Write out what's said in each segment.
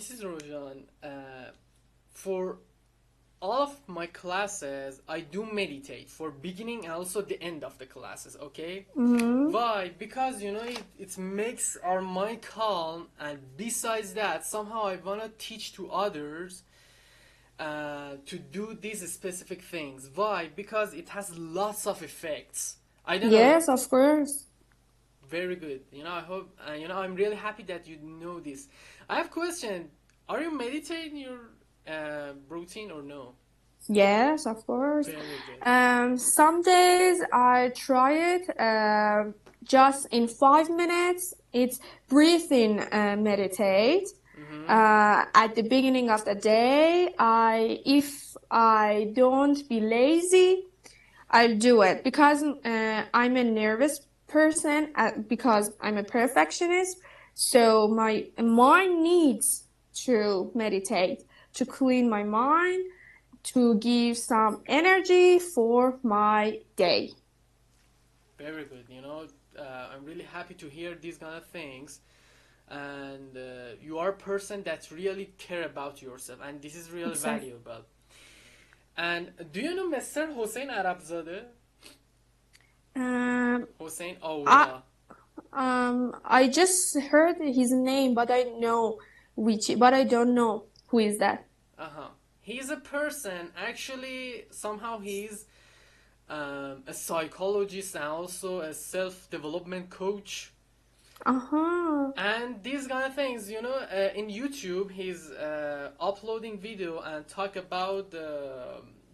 Mrs. Rojan, for all of my classes, I do meditate for beginning and also the end of the classes, okay? Why? Because, you know, it makes our mind calm, and besides that, somehow I want to teach to others to do these specific things. Why? Because it has lots of effects. I don't know. Yes, of course. Very good. You know, I hope, you know, I'm really happy that you know this. I have a question. Are you meditating your routine or no? Yes, of course. Very good. Some days I try it just in 5 minutes. It's breathing meditate. At the beginning of the day, if I don't be lazy, I'll do it because I'm a nervous person, because I'm a perfectionist. So my mind needs to meditate to clean my mind, to give some energy for my day. Very good. You know, I'm really happy to hear these kind of things. And you are a person that really care about yourself, and this is really Exactly. valuable. And do you know Mr. Hossein Arabzadeh? Hossein Aoura. I just heard his name, but I don't know who is that. He's a person, actually, somehow he's a psychologist and also a self-development coach. And these kind of things, you know, in YouTube, he's uploading video and talk about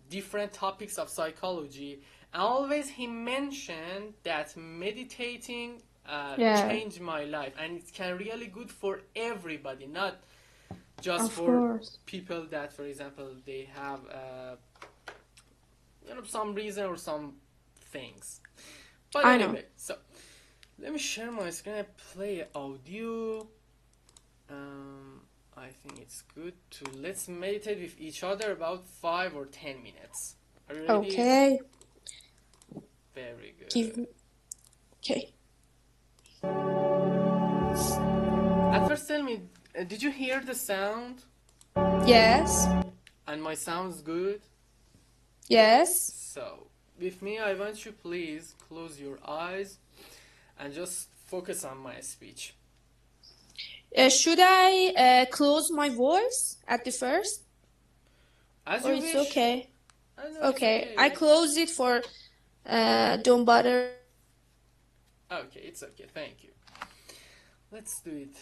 different topics of psychology. And always he mentioned that meditating changed my life, and it can really good for everybody, not just for people that, for example, they have you know, some reason or some things. But anyway, so let me share my screen and play audio. I think it's good to let's meditate with each other about 5 or 10 minutes. Are you ready? Okay. Very good. Okay. At first, tell me, did you hear the sound? Yes. And my sound's good? Yes. So, with me, I want you please close your eyes and just focus on my speech. Should I close my voice at the first? As or you it's wish. okay? Okay. I close it for don't bother. Okay, it's okay. Thank you. Let's do it.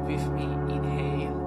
With me, inhale.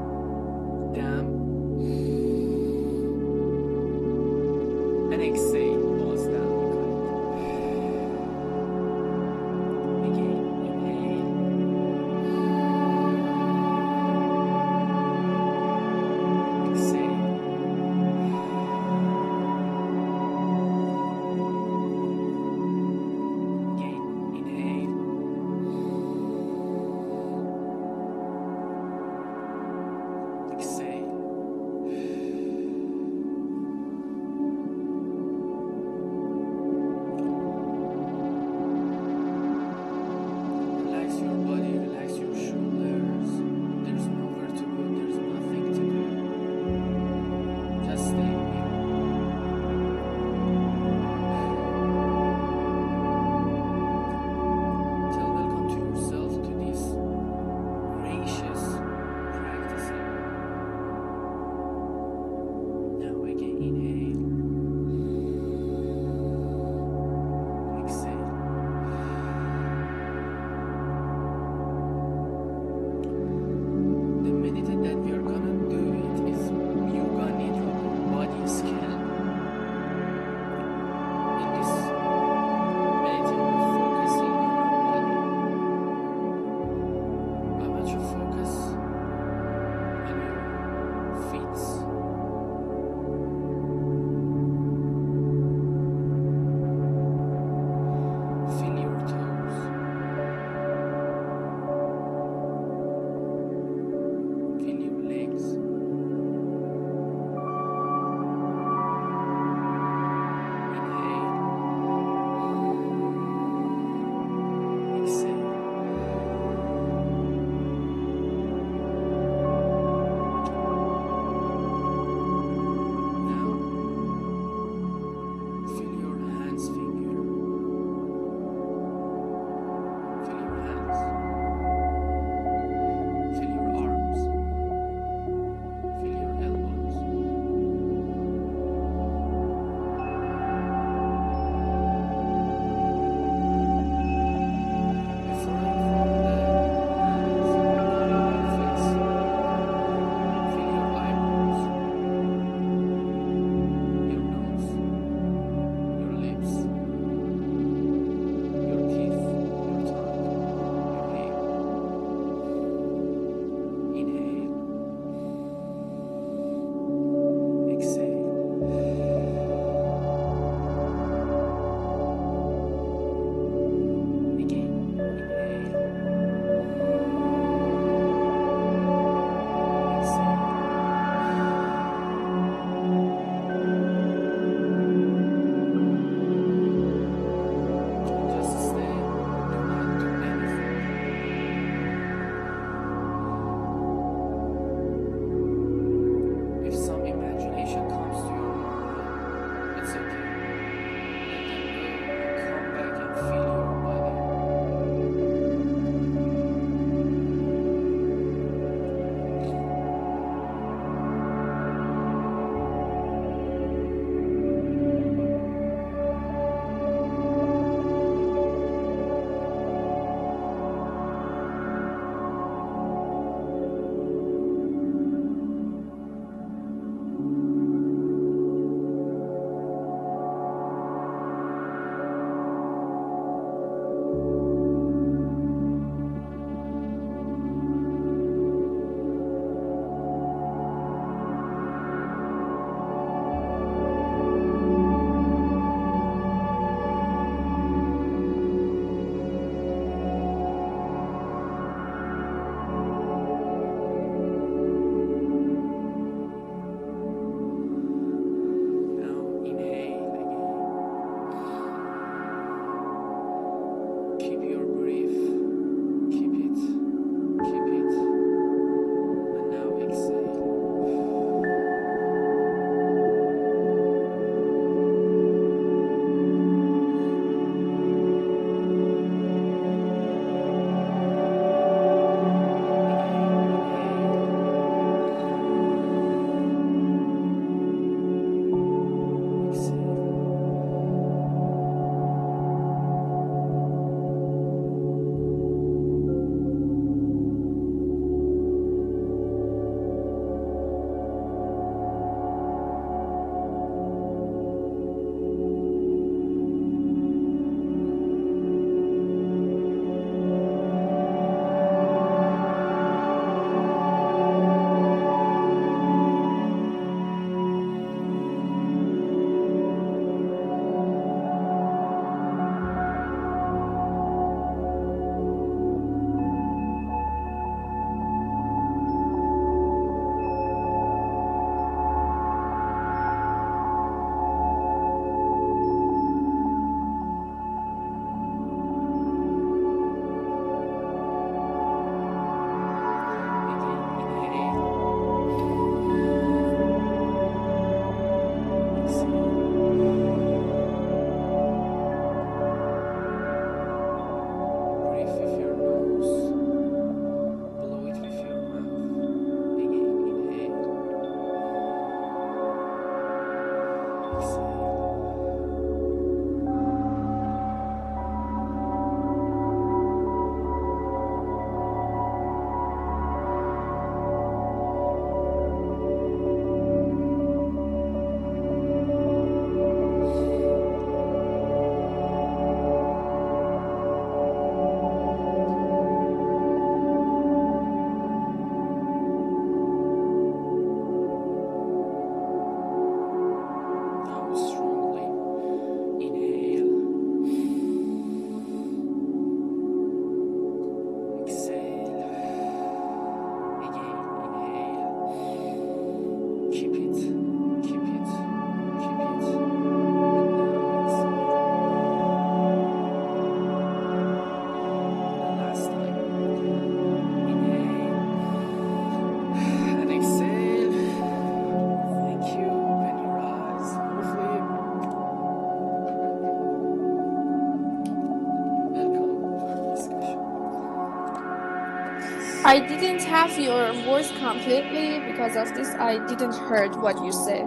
I didn't have your voice completely because of this. I didn't heard what you said.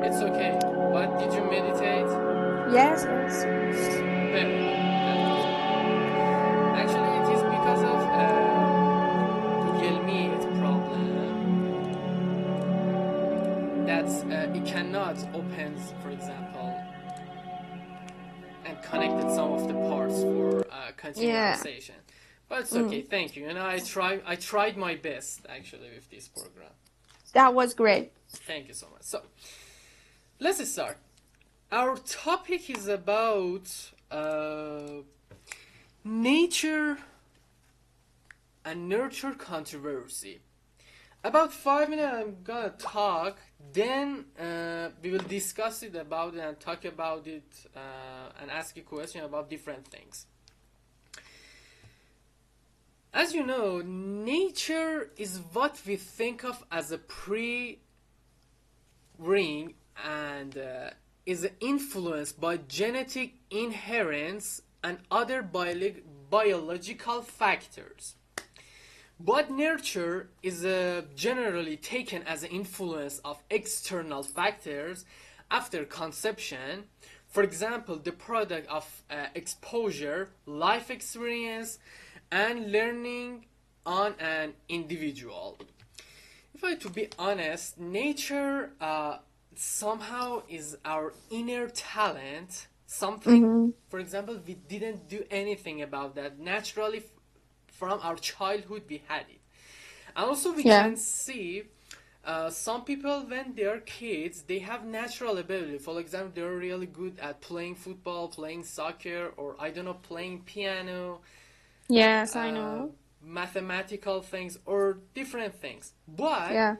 It's okay. But did you meditate? Yes, yes. Actually, it is because of Google Meet problem that it cannot open, for example, and connected some of the parts for continuation. But it's okay. Thank you. I tried my best actually with this program. That was great. Thank you so much. So let's start. Our topic is about nature and nurture controversy. About 5 minutes I'm gonna talk, then we will discuss it about it and talk about it and ask a question about different things. As you know, nature is what we think of as a pre-ring and is influenced by genetic inheritance and other biological factors. But nurture is generally taken as an influence of external factors after conception. For example, the product of exposure, life experience, and learning on an individual. If I to be honest, nature somehow is our inner talent, something, for example, we didn't do anything about that. Naturally, from our childhood, we had it. And also we can see some people, when they are kids, they have natural ability. For example, they're really good at playing football, playing soccer, or I don't know, playing piano. Yes, I know. Mathematical things or different things. But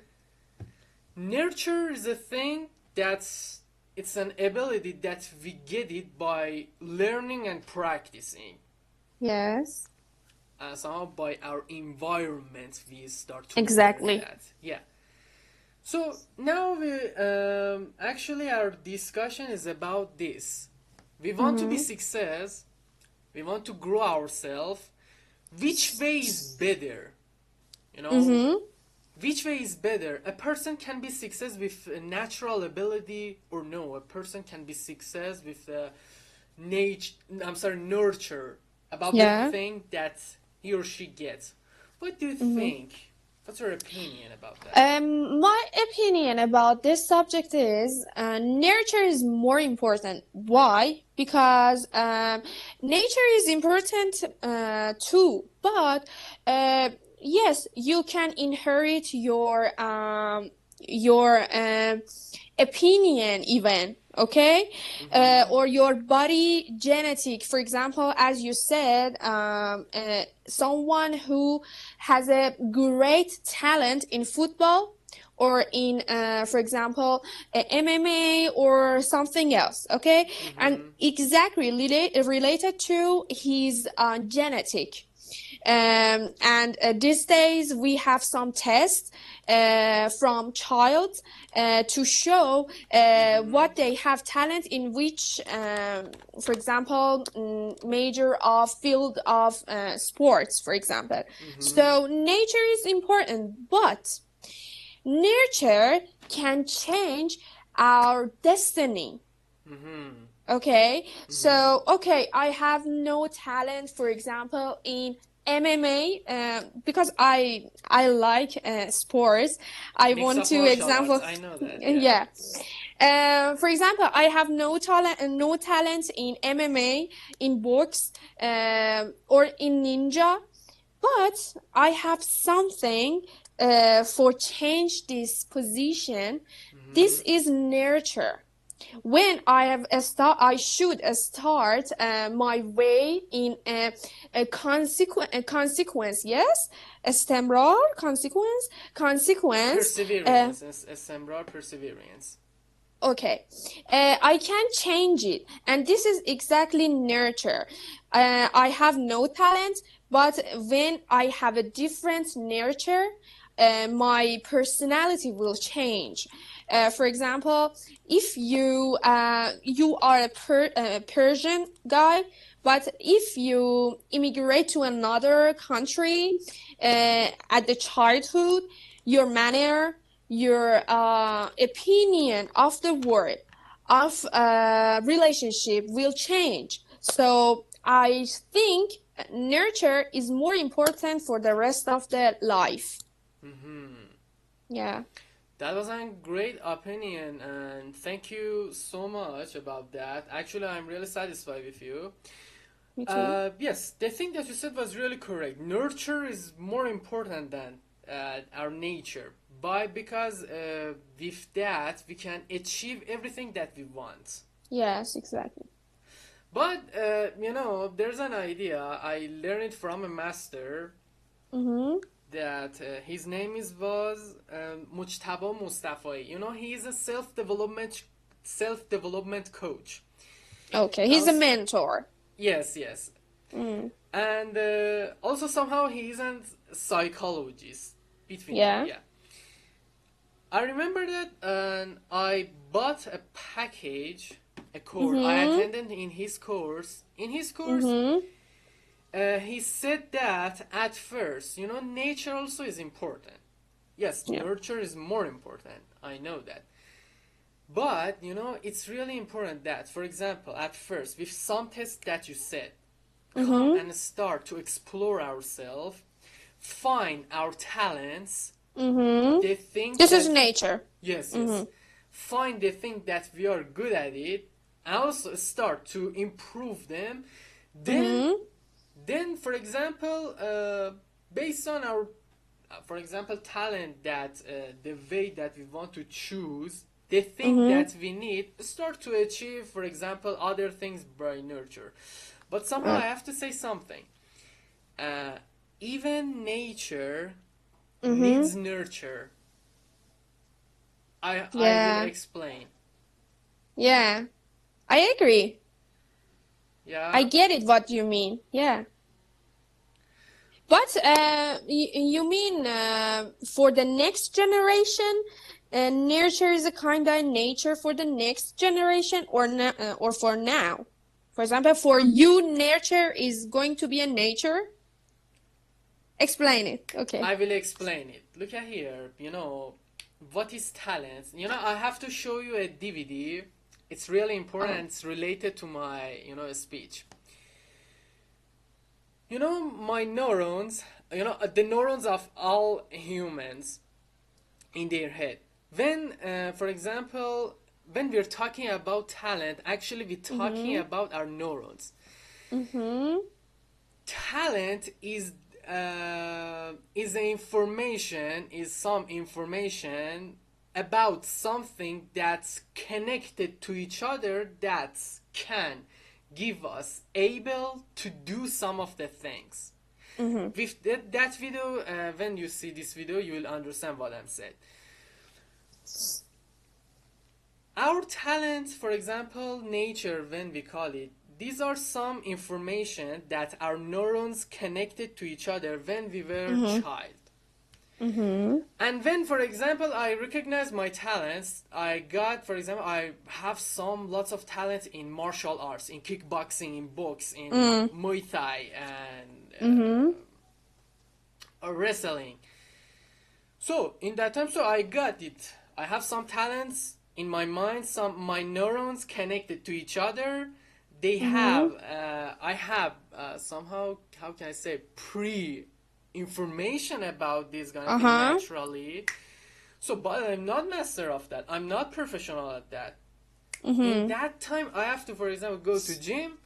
nurture is a thing it's an ability that we get it by learning and practicing. Yes. Somehow by our environment we start to exactly learn that. Yeah. So now we actually our discussion is about this. We want to be success. We want to grow ourselves. Which way is better? You know, which way is better? A person can be success with a natural ability, or no? A person can be success with nurture about the thing that he or she gets. What do you think? What's your opinion about that? My opinion about this subject is nurture is more important. Why? Because nature is important too, but yes, you can inherit your opinion even, okay? Or your body genetic. For example, as you said, someone who has a great talent in football or in, for example, MMA or something else, okay? And exactly related to his genetic. And these days we have some tests from child to show what they have talent in which, for example, major of field of sports, for example. So nature is important, but nurture can change our destiny. Okay, so I have no talent, for example, in MMA, because I like sports. I Mix want of to martial example. arts, I know that. Yeah. For example, I have no talent in MMA, in box, or in ninja, but I have something for change this position. This is nurture. When I should start my way in a consequence. Yes, استمرار, consequence. Perseverance, استمرار, perseverance. Okay, I can change it, and this is exactly nurture. I have no talent, but when I have a different nurture, my personality will change. For example, if you are a Persian guy, but if you immigrate to another country at the childhood, your manner, your opinion of the world, of relationship will change. So I think nurture is more important for the rest of the life. Yeah. That was a great opinion, and thank you so much about that. Actually, I'm really satisfied with you. Me too. Yes, the thing that you said was really correct. Nurture is more important than our nature. Because with that, we can achieve everything that we want. Yes, exactly. But, there's an idea. I learned it from a master. That his name was Mujtaba Mustafai. He is a self-development coach. Okay, he's a mentor. Yes. And also somehow he isn't a psychologist. Yeah. I remember that I bought a package, a course. I attended in his course. In his course, he said that at first, nature also is important. Yes, nurture is more important. I know that. But, it's really important that, for example, at first, with some tests that you said, come and start to explore ourselves, find our talents, the thing this is nature. Yes. Find the thing that we are good at it, and also start to improve them. Then, for example, based on our, for example, talent, that the way that we want to choose, the thing that we need, start to achieve, for example, other things by nurture. But somehow I have to say something. Even nature needs nurture. I will explain. Yeah, I agree. Yeah. I get it what you mean. Yeah. But you mean for the next generation, nurture is a kind of nature for the next generation, or for now? For example, for you, nurture is going to be a nature? Explain it. Okay. I will explain it. Look at here. What is talent? I have to show you a DVD. It's really important. It's related to my, speech. My neurons, the neurons of all humans in their head. When, for example, when we're talking about talent, actually we're talking about our neurons. Talent is some information about something that's connected to each other, that can give us able to do some of the things. With that video, when you see this video, you will understand what I'm saying. Our talents, for example, nature, when we call it, these are some information that our neurons connected to each other when we were a child. And when, for example, I recognize my talents, I have lots of talent in martial arts, in kickboxing, in box, in Muay Thai, and wrestling. So, in that time, I got it. I have some talents in my mind, my neurons connected to each other. They have, I have somehow, how can I say, information about this kind of thing naturally. So, but I'm not master of that. I'm not professional at that. In that time, I have to, for example, go to gym.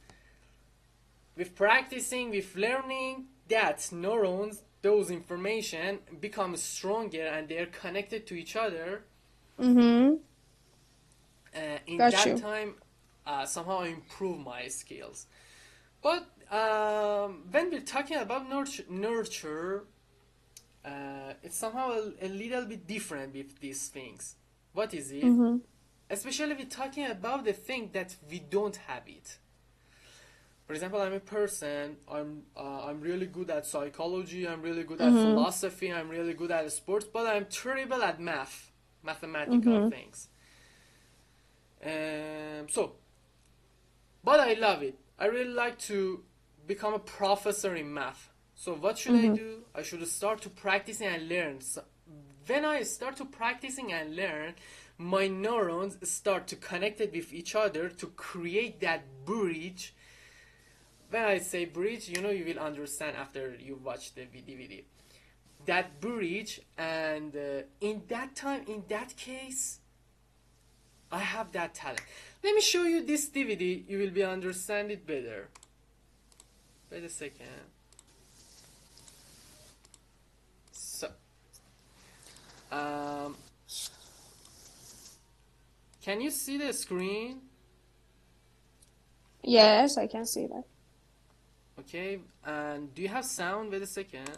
With practicing, with learning, that neurons, those information become stronger and they're connected to each other. In that time, somehow I improve my skills. But when we're talking about nurture, it's somehow a little bit different with these things. What is it? Especially we're talking about the thing that we don't have it. For example, I'm a person, I'm really good at psychology, I'm really good at philosophy, I'm really good at sports, but I'm terrible at mathematical things. But I love it. I really like to become a professor in math. So what should I do? I should start to practicing and learn. So when I start to practicing and learn, my neurons start to connect it with each other to create that bridge. When I say bridge, you know, you will understand after you watch the DVD. That bridge, and in that time, in that case, I have that talent. Let me show you this DVD. You will be understand it better. Wait a second. So, can you see the screen? Yes, I can see that. Okay, and do you have sound? Wait a second.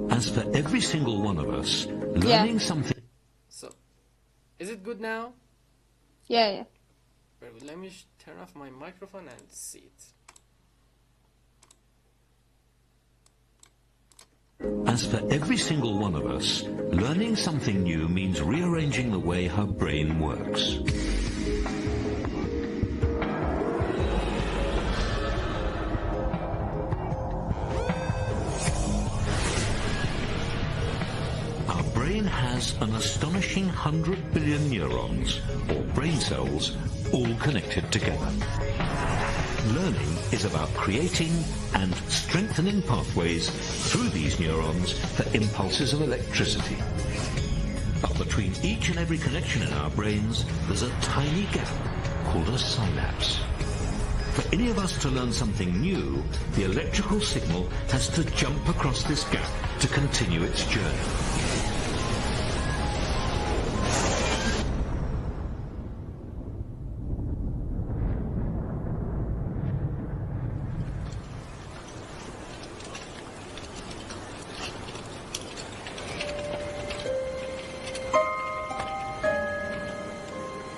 As for every single one of us, learning something... So, is it good now? Yeah. Very good. Let me turn off my microphone and see it. As for every single one of us, learning something new means rearranging the way her brain works. Has an astonishing 100 billion neurons, or brain cells, all connected together. Learning is about creating and strengthening pathways through these neurons for impulses of electricity. But between each and every connection in our brains, there's a tiny gap called a synapse. For any of us to learn something new, the electrical signal has to jump across this gap to continue its journey.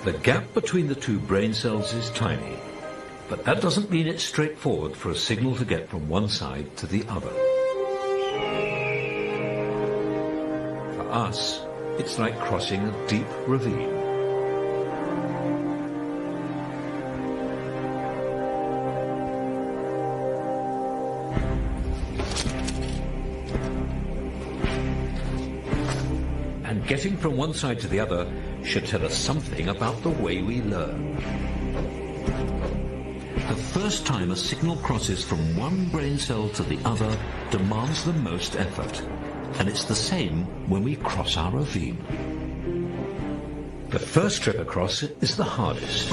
The gap between the two brain cells is tiny, but that doesn't mean it's straightforward for a signal to get from one side to the other. For us, it's like crossing a deep ravine. And getting from one side to the other should tell us something about the way we learn. The first time a signal crosses from one brain cell to the other demands the most effort, and it's the same when we cross our ravine. The first trip across is the hardest.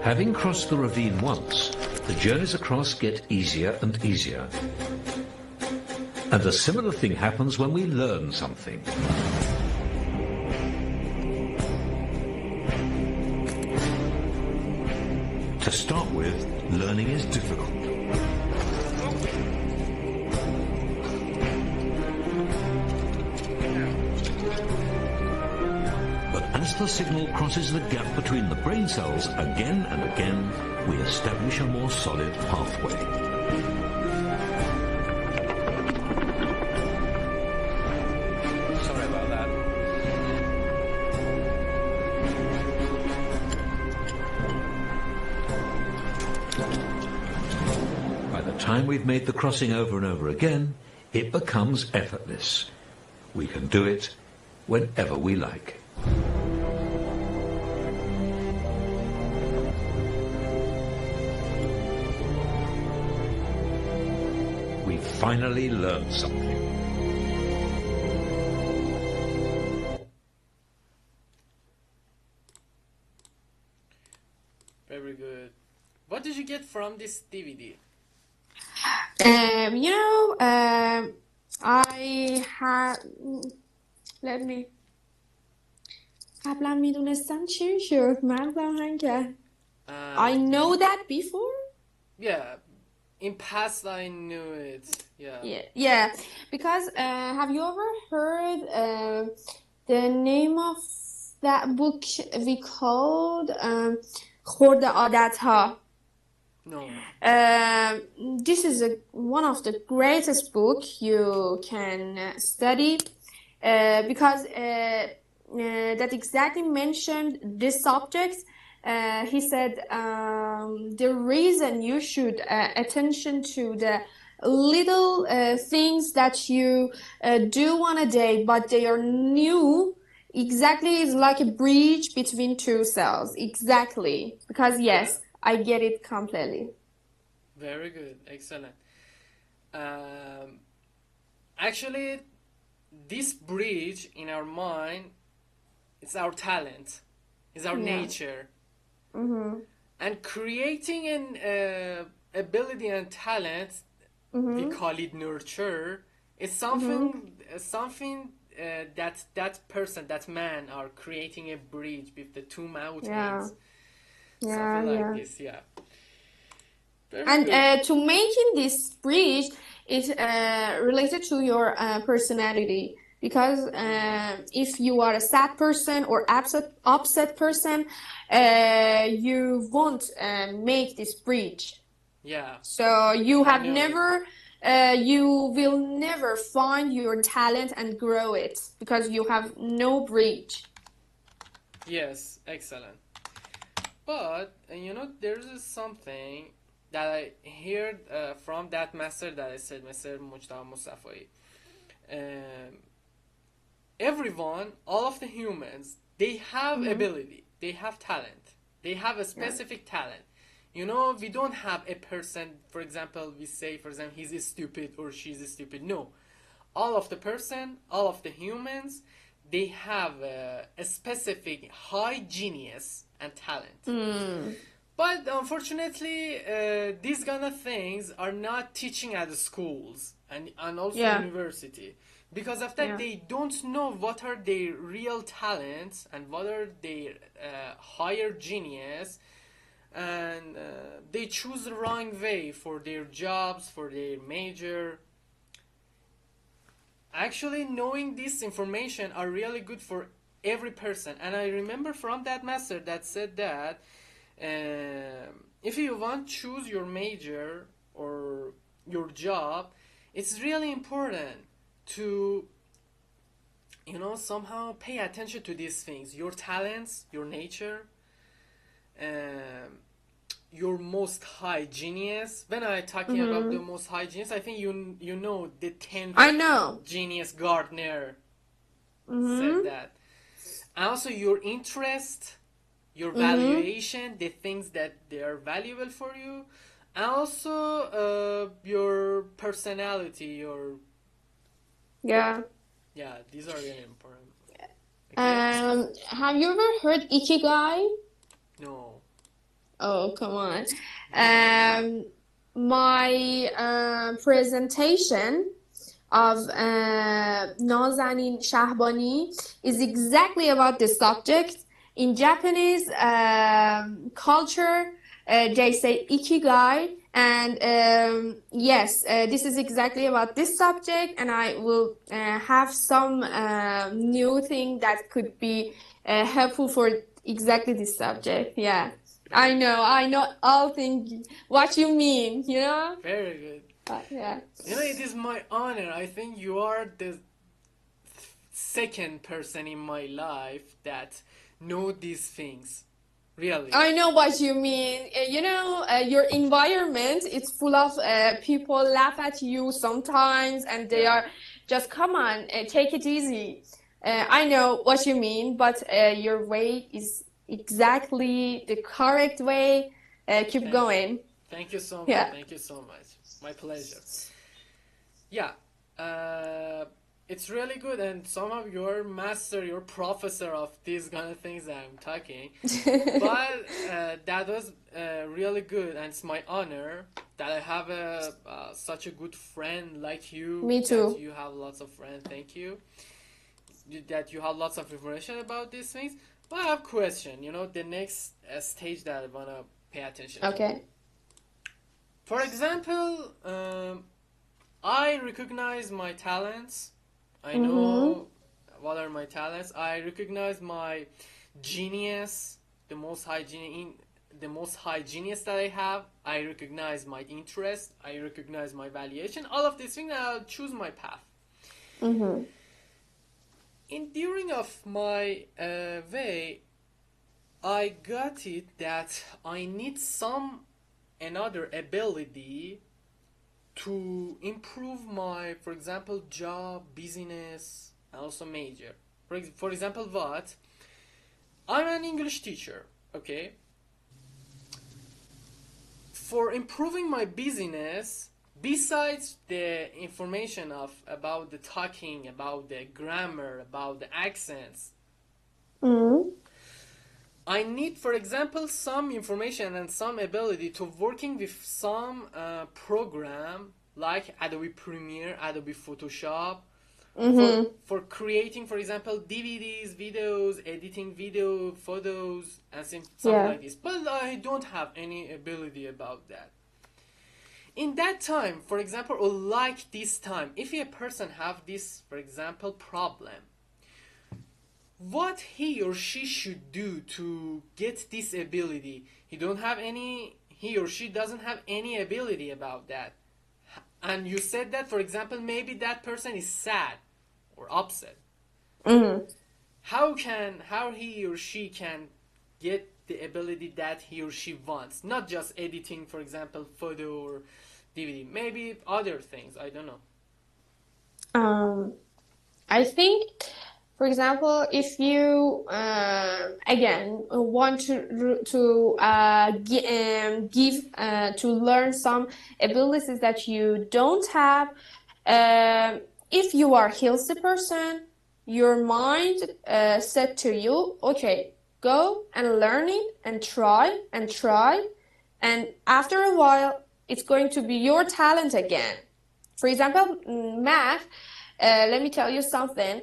Having crossed the ravine once, the journeys across get easier and easier. And a similar thing happens when we learn something. To start with, learning is difficult. As the signal crosses the gap between the brain cells again and again, we establish a more solid pathway. Sorry about that. time we've made the crossing over and over again, it becomes effortless. We can do it whenever we like. We finally learned something. Very good. What did you get from this DVD? I had let me قبلا میدونستم چی شد مغزم هنگ کرد. I know that before. Yeah, in past I knew it. Yeah. Because have you ever heard the name of that book we called خرد عادت‌ها? No. This is one of the greatest book you can study because that exactly mentioned this subject. He said the reason you should attention to the little things that you do on a day, but they are new. Exactly, is like a bridge between two cells. Exactly, because yes, I get it completely. Very good, excellent. Actually, this bridge in our mind, it's our talent, it's our nature. Mm-hmm. And creating an ability and talent, we call it nurture, is something that person, that man, are creating a bridge with the two mountains. Something like this, Very and good. to making this bridge is related to your personality. Because if you are a sad person or upset person, you won't make this bridge. Yeah. So you have never, you will never find your talent and grow it because you have no bridge. Yes, excellent. But there's something that I heard from that master that I said, Mr. Mujtaba Mustafai. Everyone, all of the humans, they have ability, they have talent, they have a specific talent. We don't have a person, for example, we say, for example, he's stupid or she's stupid. No. All of the humans, they have a specific high genius and talent. But unfortunately, these kind of things are not teaching at the schools and also university. Because of that, they don't know what are their real talents and what are their higher genius, and they choose the wrong way for their jobs, for their major. Actually, knowing this information are really good for every person. And I remember from that master that said that if you want to choose your major or your job, it's really important to somehow pay attention to these things, your talents, your nature, your most high genius. When I talking about the most high genius, I think you know the 10th genius Gardner said that. And also your interest, your valuation, the things that they are valuable for you, and also your personality, your these are really important. Okay. Have you ever heard Ikigai? No. Oh, come on. My presentation of Nazanin Shahbani is exactly about this subject. In Japanese culture, they say Ikigai, and yes, this is exactly about this subject, and I will have some new thing that could be helpful for exactly this subject. Yeah, I know all things what you mean, Very good. Yeah. It is my honor. I think you are the second person in my life that know these things. Really. I know what you mean. Your environment is full of people laugh at you sometimes, and they are just, come on, take it easy. I know what you mean, but your way is exactly the correct way. Keep going. Thank you so much. Yeah. Thank you so much. My pleasure. Yeah. It's really good, and somehow you're master, you're professor of these kind of things that I'm talking. But that was really good, and it's my honor that I have such a good friend like you. Me too. That you have lots of friends. Thank you. That you have lots of information about these things. But I have a question. The next stage that I wanna pay attention to. Okay. For example, I recognize my talents. I know what are my talents. I recognize my genius, the most high genius that I have. I recognize my interest. I recognize my valuation. All of these things, I'll choose my path. During of my way, I got it that I need another ability to improve my, for example, job, business, and also major. For example, what? I'm an English teacher, okay? For improving my business, besides the information about the talking, about the grammar, about the accents, I need, for example, some information and some ability to working with some program like Adobe Premiere, Adobe Photoshop, for creating, for example, DVDs, videos, editing video, photos, and something like this. But I don't have any ability about that. In that time, for example, or like this time, if a person have this, for example, problem, what he or she should do to get this ability? He or she doesn't have any ability about that. And you said that, for example, maybe that person is sad or upset. How he or she can get the ability that he or she wants? Not just editing, for example, photo or DVD. Maybe other things. I don't know. I think, for example, if you again want to learn some abilities that you don't have, if you are a healthy person, your mind said to you, okay, go and learn it and try, and after a while, it's going to be your talent again. For example, math. Let me tell you something.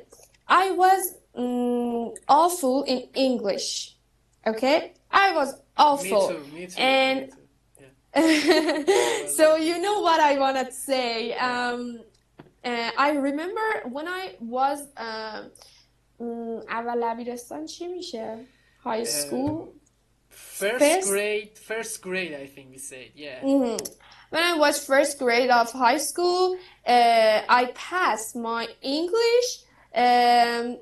I was awful in English. Okay? I was awful. Me too. And Me too. Yeah. So you know what I want to say. I remember when I was اول دبیرستان چی میشه؟ High school? First grade, I think we said, yeah. When I was first grade of high school, I passed my English 10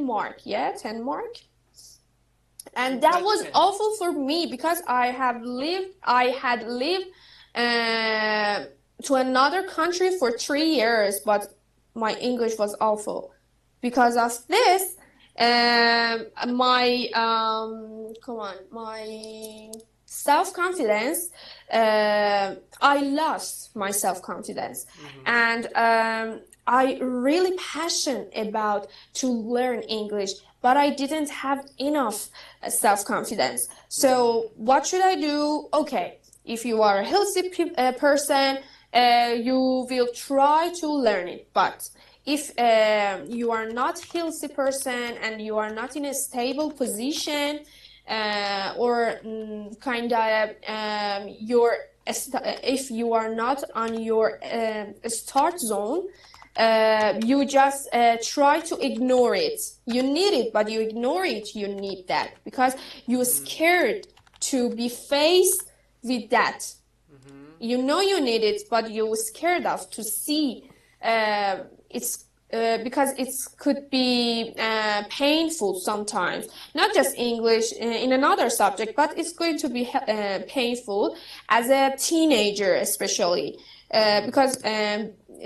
mark, 10 mark. And that was awful for me because I had lived to another country for 3 years, but my English was awful. Because of this, my self-confidence, I lost my self-confidence. And I really passionate about to learn English, but I didn't have enough self-confidence. So what should I do? Okay, if you are a healthy person, you will try to learn it. But if you are not a healthy person and you are not in a stable position, or if you are not on your start zone, you just try to ignore it. You need it, but you ignore it. You need that because you're scared to be faced with that. You know you need it, but you're scared of to see it's because it could be painful sometimes. Not just English in another subject, but it's going to be painful as a teenager, especially because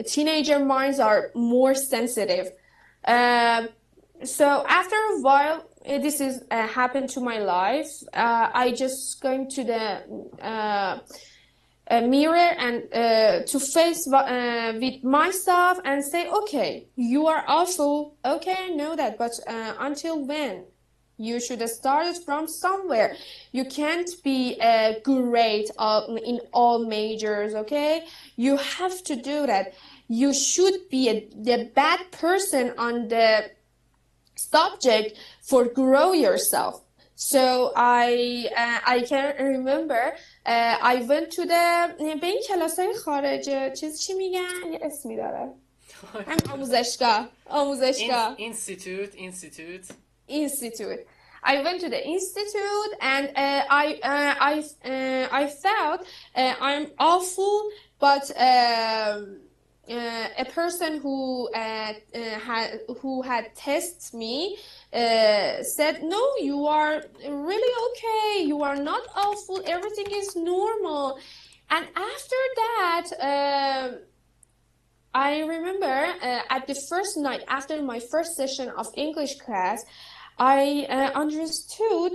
teenager minds are more sensitive. So after a while, this is happened to my life. I just going to the mirror and to face with myself and say, okay, you are awful. Okay, I know that, but until when? You should have started from somewhere. You can't be great in all majors, okay? You have to do that. You should be the bad person on the subject for grow yourself. So I can remember I went to the به این کلاسای خارج چی میگن یه اسمی داره هم آموزشگاه institute. I went to the institute and I felt I'm awful, but a person who had tested me said, no, you are really okay, you are not awful, everything is normal. And after that I remember at the first night after my first session of English class, I understood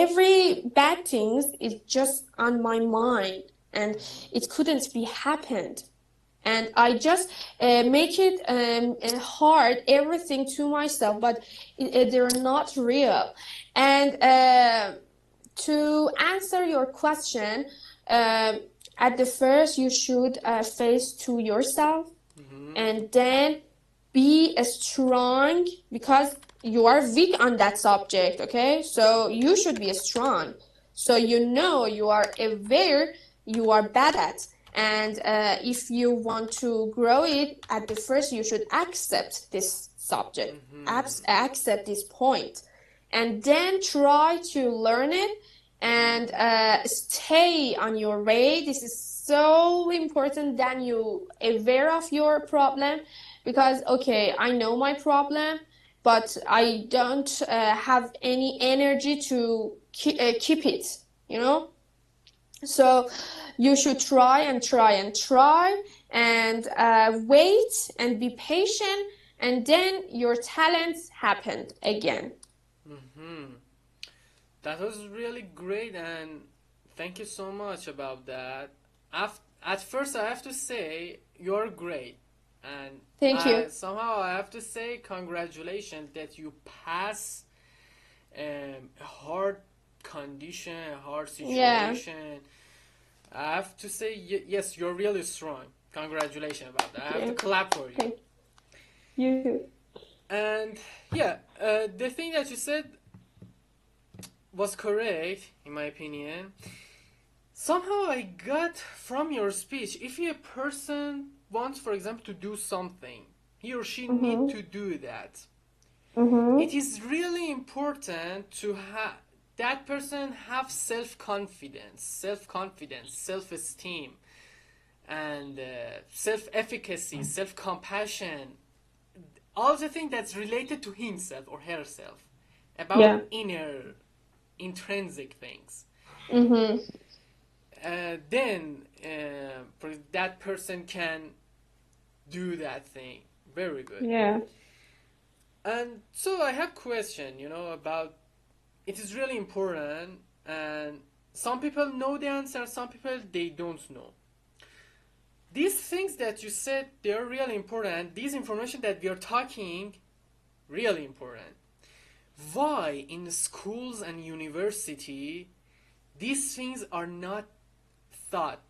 every bad things is just on my mind and it couldn't be happened. And I just make it hard everything to myself, but they're not real. And to answer your question, at the first you should face to yourself, and then be strong because you are weak on that subject, okay? So you should be strong. So you know, you are aware you are bad at. And if you want to grow it, at the first you should accept this subject, accept this point, and then try to learn it and stay on your way. This is so important that you aware of your problem, because okay, I know my problem, but I don't have any energy to keep it, you know? So you should try and wait and be patient, and then your talents happened again. That was really great, and thank you so much about that. At first I have to say you're great, and thank you. Somehow I have to say congratulations that you pass a hard condition, a hard situation. I have to say yes, you're really strong. Congratulations about that. I have to clap for you. Thank you. And yeah, the thing that you said was correct in my opinion. Somehow I got from your speech, if a person wants, for example, to do something, he or she need to do that. It is really important to have that person have self-confidence, self-esteem, and self-efficacy, self-compassion, all the things that's related to himself or herself, about inner, intrinsic things. Then that person can do that thing. Very good. Yeah. And so I have question, about, it is really important, and some people know the answer, some people they don't know. These things that you said, they're really important. These information that we are talking, really important. Why in schools and university these things are not thought?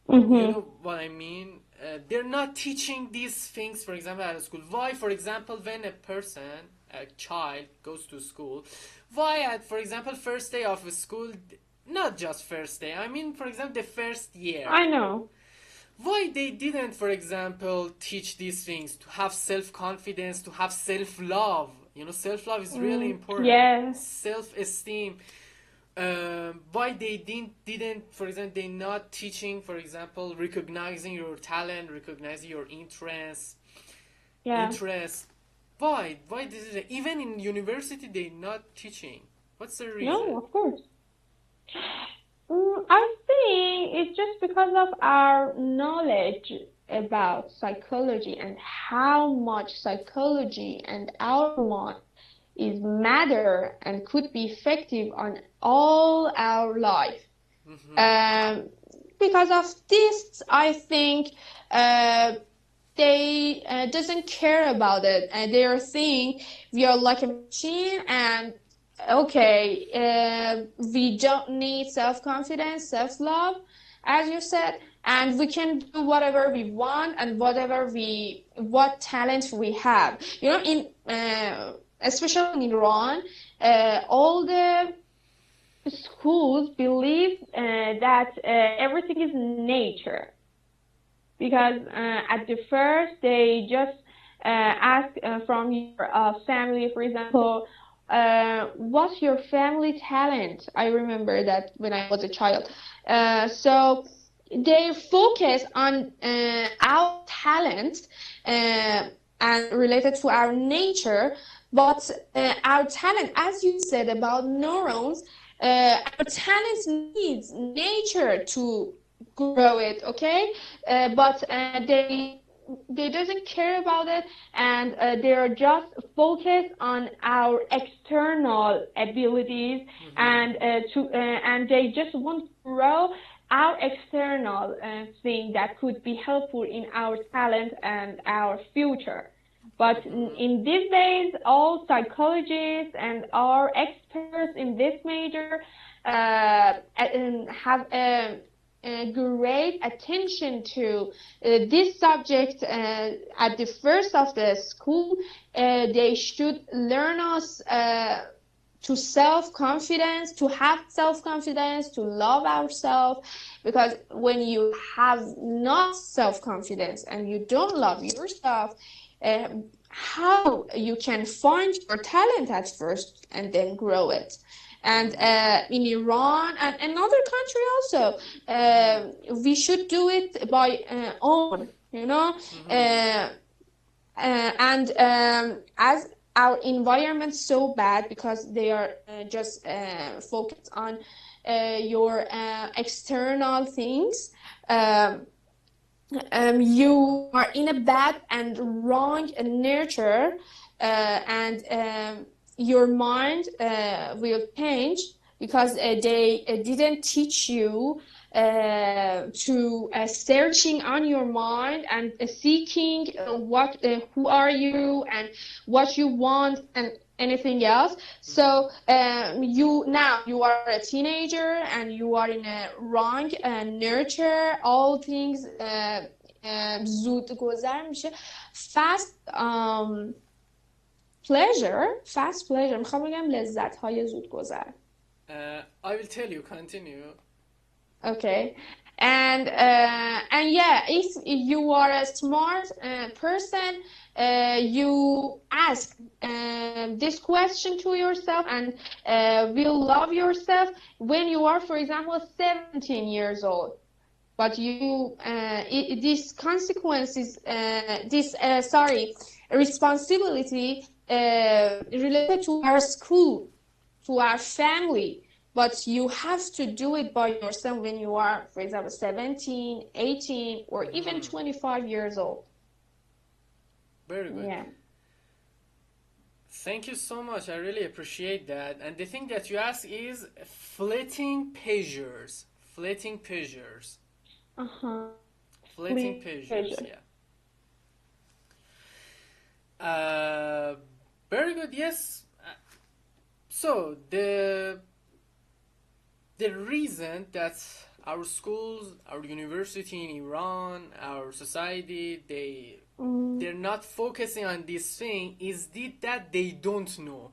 You know what I mean? They're not teaching these things, for example, at school. Why, for example, when a child goes to school, why at, for example, first day of school, not just first day, I mean, for example, the first year. I know. Why they didn't, for example, teach these things, to have self-confidence, to have self-love. Self-love is really important. Yes. Self-esteem. why they didn't, for example, they not teaching, for example, recognizing your talent, recognizing your interests. Why this is even in university they not teaching? What's the reason? No, of course. I think it's just because of our knowledge about psychology and how much psychology and our mind is matter and could be effective on all our life. Because of this, I think they doesn't care about it, and they are saying we are like a machine, and okay, we don't need self-confidence, self-love, as you said, and we can do whatever we want and what talent we have. You know, in especially in Iran, all the schools believe that everything is nature. Because at the first, they just ask from your family, for example, what's your family talent? I remember that when I was a child. So they focus on our talent and related to our nature, but our talent, as you said about neurons, our talent needs nature to grow it, okay? But they doesn't care about it, and they are just focused on our external abilities, and they just want to grow our external thing that could be helpful in our talent and our future. But in these days, all psychologists and our experts in this major have great attention to this subject at the first of the school. They should learn us to self-confidence, to have self-confidence, to love ourselves, because when you have not self-confidence and you don't love yourself, how you can find your talent at first and then grow it. And in Iran and another country also, we should do it by own, you know. And as our environment's so bad because they are just focused on your external things, you are in a bad and wrong nurture, and your mind will change because they didn't teach you to searching on your mind and seeking who are you and what you want and anything else. So you are a teenager and you are in a wrong nurture. All things زود گذر میشه. fast pleasure میخوام بگم لذت های زود گذر. I will tell you, continue. Okay. And yeah, if you are a smart person, you ask this question to yourself and will love yourself when you are, for example, 17 years old. But you these consequences, responsibility related to our school, to our family. But you have to do it by yourself when you are, for example, 17, 18, or even 25 years old. Very good. Yeah. Thank you so much. I really appreciate that. And the thing that you ask is fleeting pleasures. Fleeting pleasures. Fleeting pleasures, yeah. Very good, yes. So the reason that our schools, our university in Iran, our society, they're not focusing on this thing is that they don't know.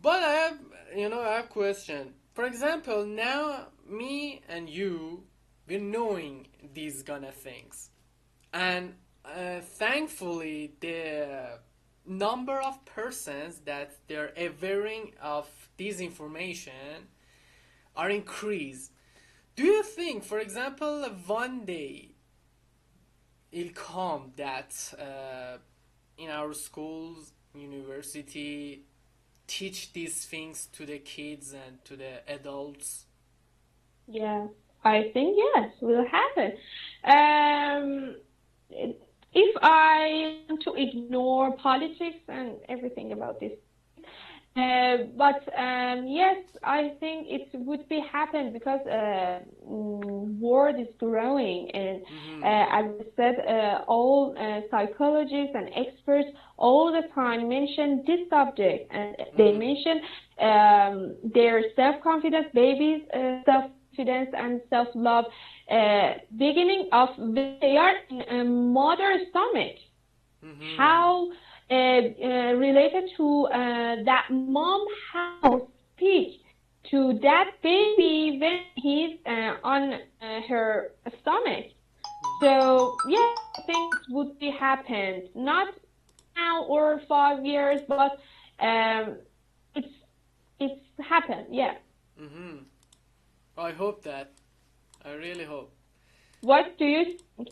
But I have a question. For example, now me and you, we're knowing these kind of things, and thankfully number of persons that they're aware of this information are increased. Do you think, for example, one day it'll come that in our schools, university, teach these things to the kids and to the adults? Yeah, I think yes, will happen. If I want to ignore politics and everything about this, but yes, I think it would be happen because world is growing, and as I said, all psychologists and experts all the time mention this subject, and they mention their self-confidence, babies' self-confidence and self-love, beginning of when they are in a mother's stomach. How related to that mom, how speak to that baby when he's on her stomach. So yeah, I think it would be happened, not now or 5 years, but it's happened. Yeah. I hope that. I really hope. What do you think?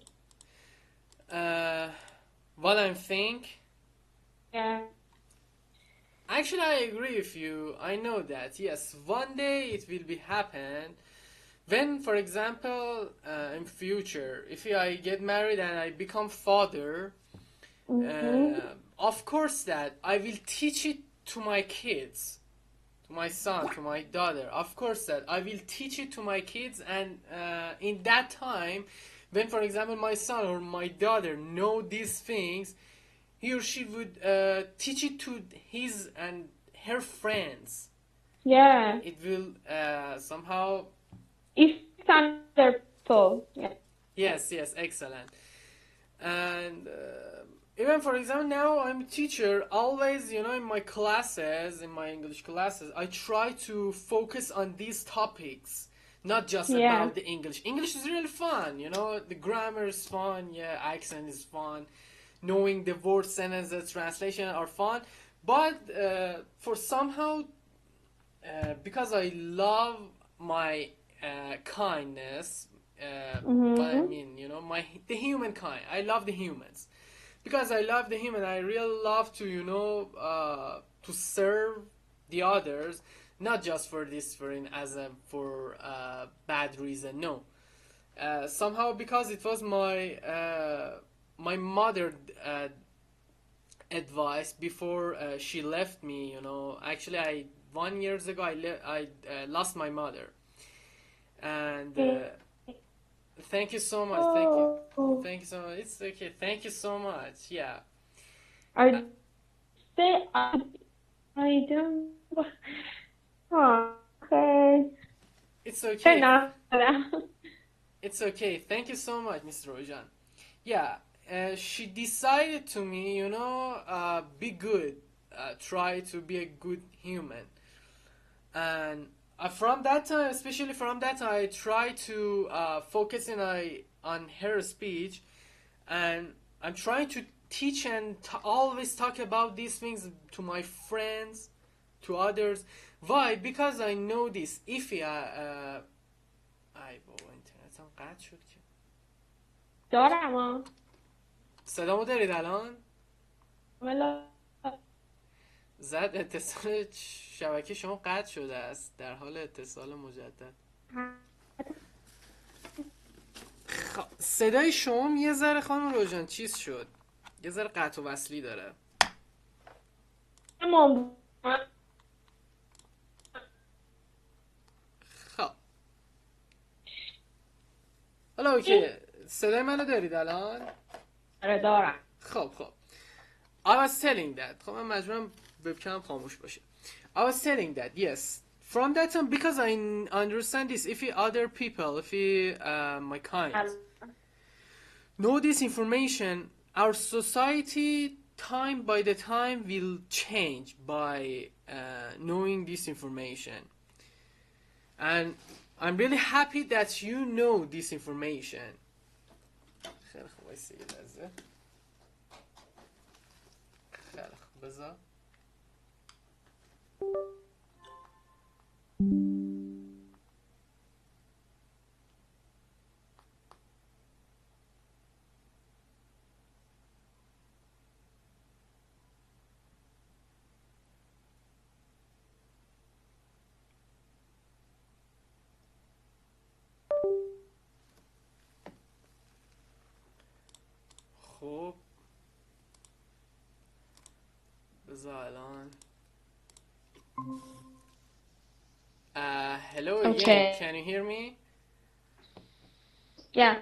What I think. Yeah. Actually, I agree with you. I know that. Yes, one day it will be happen. When, for example, in future, if I get married and I become father, of course that I will teach it to my kids, to my son, to my daughter. Of course that I will teach it to my kids, and in that time, when, for example, my son or my daughter know these things, he or she would teach it to his and her friends. Yeah. It will somehow. It's wonderful. Yeah. Yes, excellent. And even, for example, now I'm a teacher. Always, in my classes, in my English classes, I try to focus on these topics. Not just about the English. English is really fun, the grammar is fun, accent is fun. Knowing the word sentences, translation are fun, but for somehow, because I love my kindness, what I mean, the humankind. I love the humans. Because I love the human, I really love to, to serve the others, not just for this, for bad reason. No, somehow because it was my mother advice before she left me. Actually, 1 year ago I lost my mother, and thank you so much. Thank you so much. It's okay. Thank you so much. Yeah. I don't. Okay. It's okay. No. It's okay. Thank you so much, Mr. Rojan. Yeah, she decided to me, be good, try to be a good human. And from that time, especially from that time, I try to focus on her speech, and I'm trying to teach and always talk about these things to my friends, to others. Why? Because I know this. If بابا اینترنتم قطع شد که. دارم. صدامو دارید الان؟ ولی زد اتصال شبکه شما قطع شده است، در حال اتصال مجدد. صدای شما یه ذره خانم روژان چیز شد، یه ذره قطع و وصلی داره. خب حالا اوکی، صدای منو دارید الان؟ آره دارم. خب I was telling that. خب من مجبورم وبکم خاموش باشه. I was telling that, yes. From that time, because I understand this, if other people, if my kind know this information, our society time by the time will change by knowing this information. And I'm really happy that you know this information. خیلی خوب، وایسا یه لحظه. خیلی خوب. بذار. خب بذار الان. Hello again. Okay. Can you hear me? Yeah.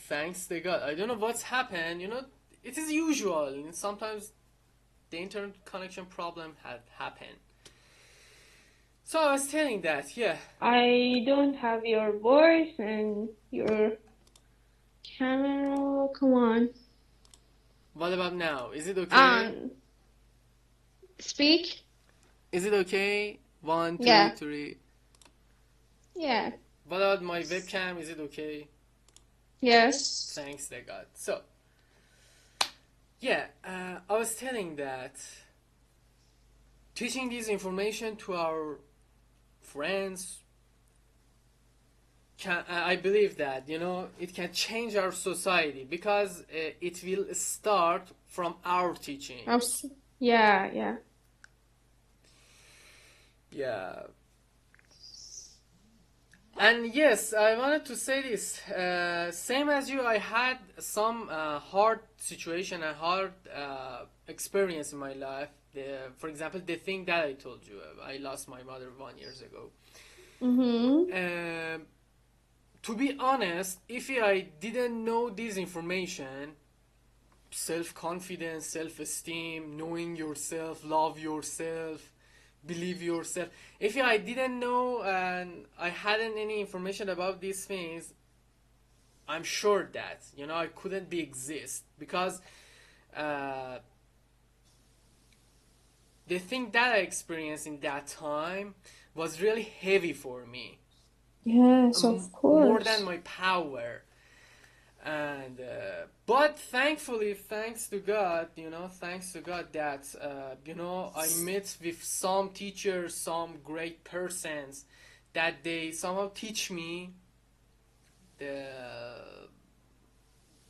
Thanks to God. I don't know what's happened. You know, it is usual. Sometimes the internet connection problem had happened. So I was telling that, yeah. I don't have your voice and your camera. Come on. What about now? Is it okay? Speak. Is it okay? 1, 2, Yeah. 3. Yeah. What about my webcam? Is it okay? Yes. Thanks to God. So, yeah, I was telling that teaching this information to our friends, I believe that, you know, it can change our society because it will start from our teaching. Yeah, yeah. Yeah. And yes, I wanted to say this. Same as you, I had some hard situation and hard experience in my life. For example, the thing that I told you, I lost my mother 1 year ago. To be honest, if I didn't know this information, self-confidence, self-esteem, knowing yourself, love yourself, believe yourself, if I didn't know and I hadn't any information about these things, I'm sure that, you know, I couldn't be exist because the thing that I experienced in that time was really heavy for me. Yes, of course. More than my power. And but thankfully, thanks to God, you know, thanks to God that you know, I met with some teachers, some great persons that they somehow teach me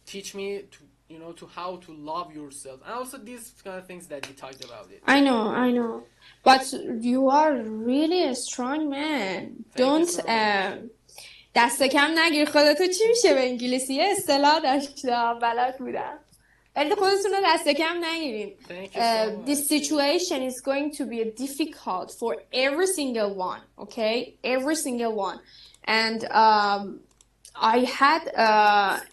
to, you know, to how to love yourself, and also these kind of things that we talked about it. I know, but you are really a strong man. Don't دست کم نگیر. خودتو چی میشه به انگلیسی؟ یه اصطلاح داشتم بلد بودم، ولی خودتون رو دست کم نگیرین. This situation is going to be difficult for every single one, okay? Every single one. And I had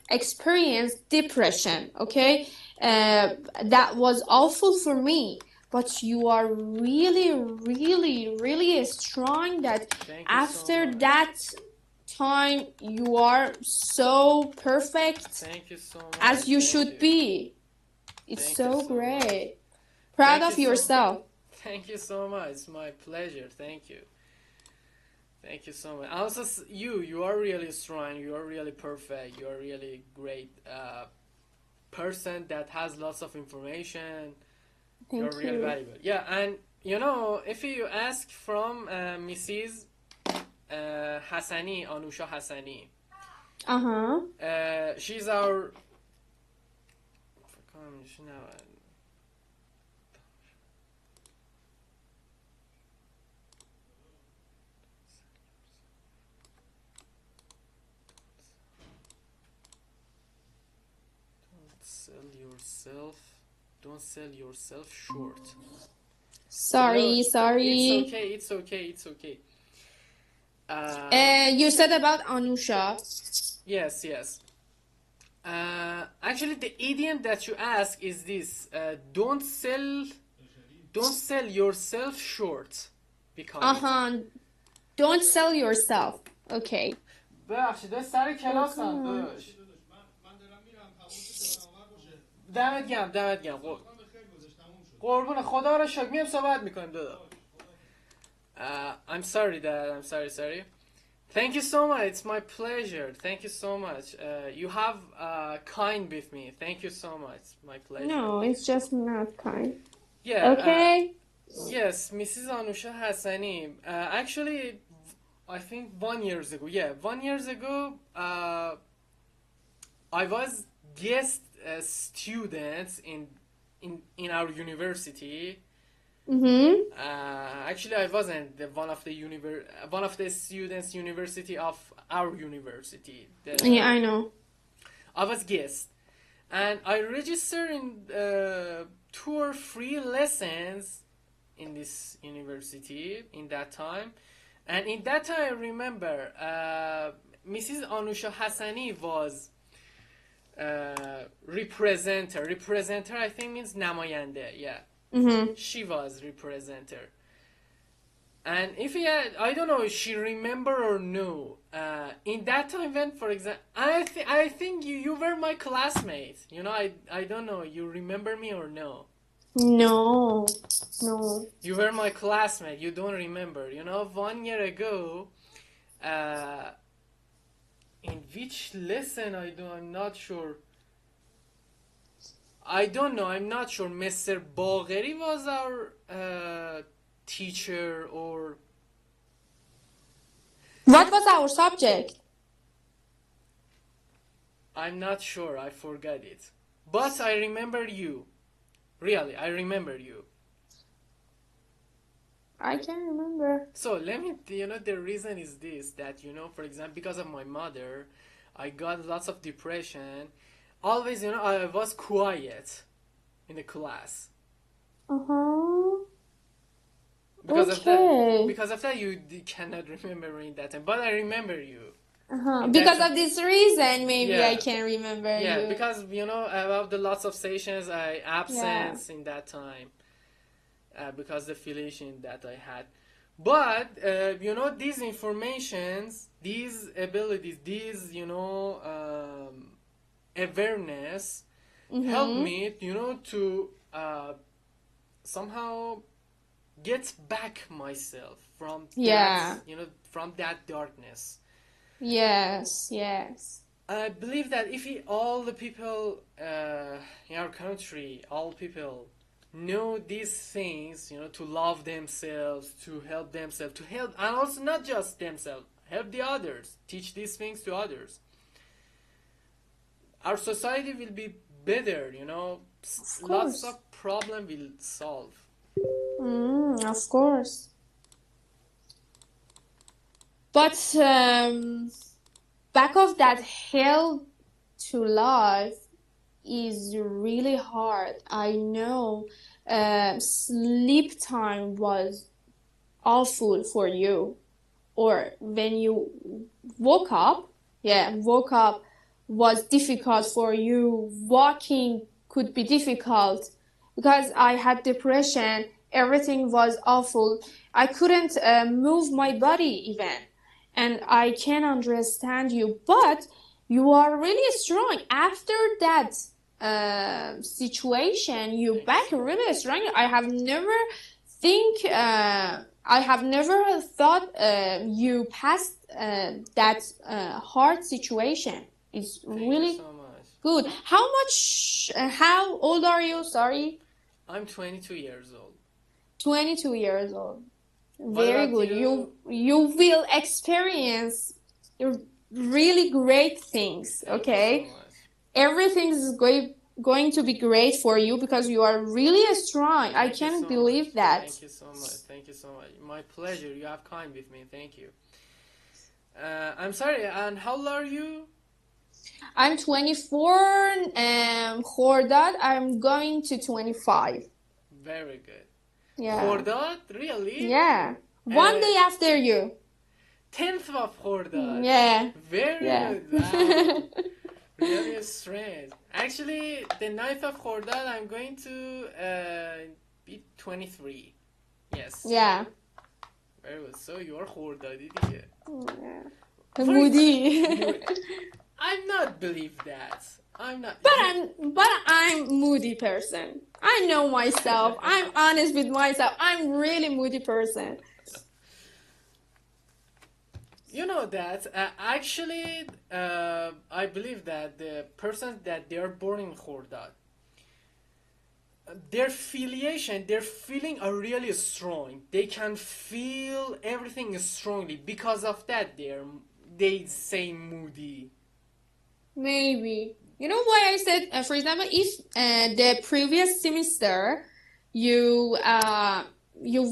experienced depression, okay? That was awful for me. But you are really, really, really strong that after that time you are so perfect. Thank you so much. As you should be. It's so great. Proud of yourself. Thank you so much. It's my pleasure. Thank you. Thank you so much. Also, you are really strong. You are really perfect. You are really great person that has lots of information. You're really valuable. Yeah, and you know, if you ask from Mrs. Hassani, Anusha Hassani. She's our. Don't sell yourself short. Sorry. It's okay. You said about Anusha. Yes. Actually, the idiom that you ask is this: don't sell yourself short. Don't sell yourself. Okay. ببخشید سر کلاسم داداش. دمت گرم. قربون خدا رو شکر میام صحبت میکنیم دادا. I'm sorry dad. I'm sorry. Thank you so much. It's my pleasure. Thank you so much. You have kind with me. Thank you so much. My pleasure. No, it's just not kind. Yeah. Okay. Yes, Mrs. Anusha Hassani. Actually, I think 1 year ago. Yeah, 1 year ago, I was guest student in our university. Actually, I wasn't one of the students university of our university. Yeah, I know. I was guest, and I registered in 2 or 3 lessons in this university in that time. And in that time, I remember Mrs. Anusha Hassani was representer. Representer, I think, means namayande. Yeah. She was representer. And if I don't know if she remember or no. In that time when, for example, I think you were my classmate. You know, I don't know. You remember me or no? No. You were my classmate. You don't remember. You know, 1 year ago, in which lesson I'm not sure. I don't know. I'm not sure. Mr. Bagheri was our teacher, or what was our subject? I'm not sure. I forgot it. But I remember you. Really, I remember you. I can't remember. So let me, the reason is this, that, for example, because of my mother, I got lots of depression. Always, I was quiet in the class. Because of that, you cannot remember me that time. But I remember you. Because of this reason, maybe I can remember you. Yeah, because, about the lots of sessions I absent in that time. Because the affiliation that I had. But, these informations, these abilities, these, awareness helped me, to somehow get back myself from that, from that darkness. Yes. I believe that if all the people in our country, all people know these things, to love themselves, to help themselves, and also not just themselves, help the others, teach these things to others, our society will be better, lots of problem will solve. Of course. But back of that hell to life is really hard. I know sleep time was awful for you, or when you woke up was difficult for you. Walking could be difficult because I had depression. Everything was awful. I couldn't move my body even, and I can understand you, but you are really strong. After that situation, you back really strong. I have never thought you passed that hard situation. It's really so much. Good. How old are you? Sorry. I'm 22 years old. 22 years old. Very good. You will experience really great things, okay? Thank you so much. Everything is going to be great for you because you are really strong. I can't believe that. Thank you so much. Thank you so much. My pleasure. You have kind with me. Thank you. I'm sorry. And how old are you? I'm 24. Khordad, I'm going to 25. Very good. Yeah. Khordad? Really? Yeah. One day after you. 10th of Khordad. Yeah. Very good. Wow. Really strange. Actually, the 9th of Khordad, I'm going to be 23. Yes. Yeah. Very good. So you're Khordadi dige. Yeah. Moody. I'm not believe that. I'm not. But I'm moody person. I know myself. I'm honest with myself. I'm really moody person. You know that actually, I believe that the person that they are born in Khordad, their affiliation, their feeling are really strong. They can feel everything strongly. Because of that, they say moody. Maybe. You know why I said, for example, if the previous semester you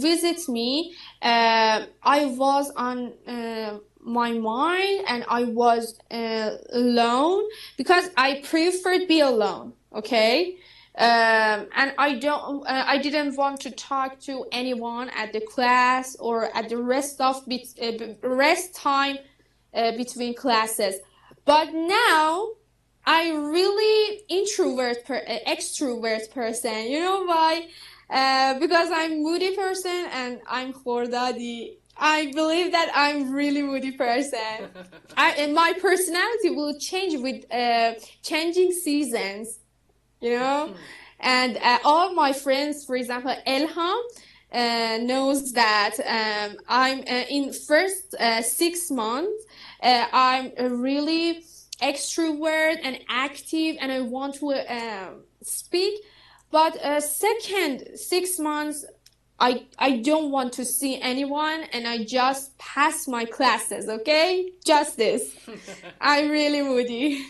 visit me, I was on my mind and I was alone because I preferred be alone. Okay. And I didn't want to talk to anyone at the class or at the rest time between classes. But now I really extrovert person. You know why? Because I'm moody person and I'm khordadi. I believe that I'm really moody person. And my personality will change with changing seasons. You know, and all my friends, for example, Elham knows that I'm in first 6 months. I'm really extrovert and active, and I want to speak. But second 6 months, I don't want to see anyone, and I just pass my classes. Okay, just this. I'm really moody.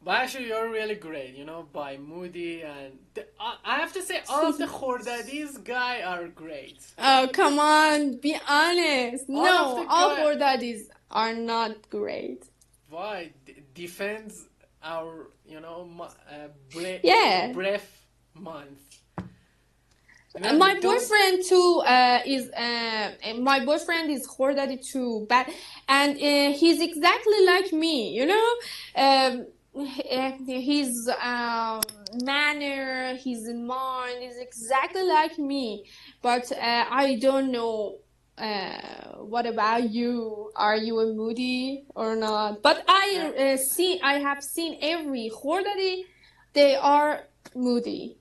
But actually, you're really great, you know, by Moody, and I have to say, all of the Khordadis guy are great. Oh, come on, be honest. All Khordadis are not great. Why? Defends our, you know, breath month. You know, my boyfriend too my boyfriend is Khordadi too, but and he's exactly like me, you know. His manner, his mind is exactly like me, but I don't know. What about you? Are you a moody or not? But I have seen every Khordadi, they are moody.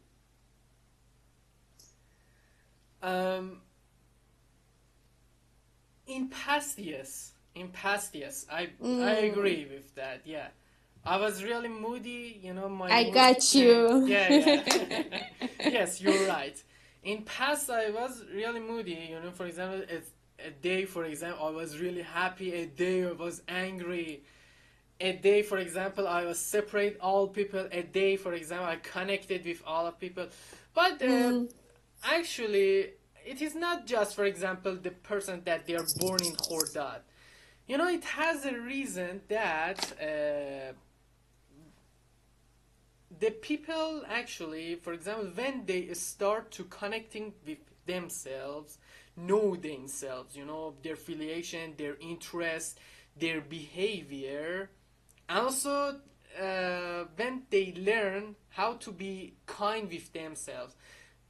In past, yes, I agree with that. Yeah. I was really moody, you know. I got you. Yeah. Yes, you're right. In past, I was really moody, you know. For example, a day, for example, I was really happy. A day, I was angry. A day, for example, I was separate all people. A day, for example, I connected with all of people. But actually, it is not just, for example, the person that they are born in Khordad. You know, it has a reason that the people actually, for example, when they start to connecting with themselves, know themselves, you know, their affiliation, their interest, their behavior, and also when they learn how to be kind with themselves,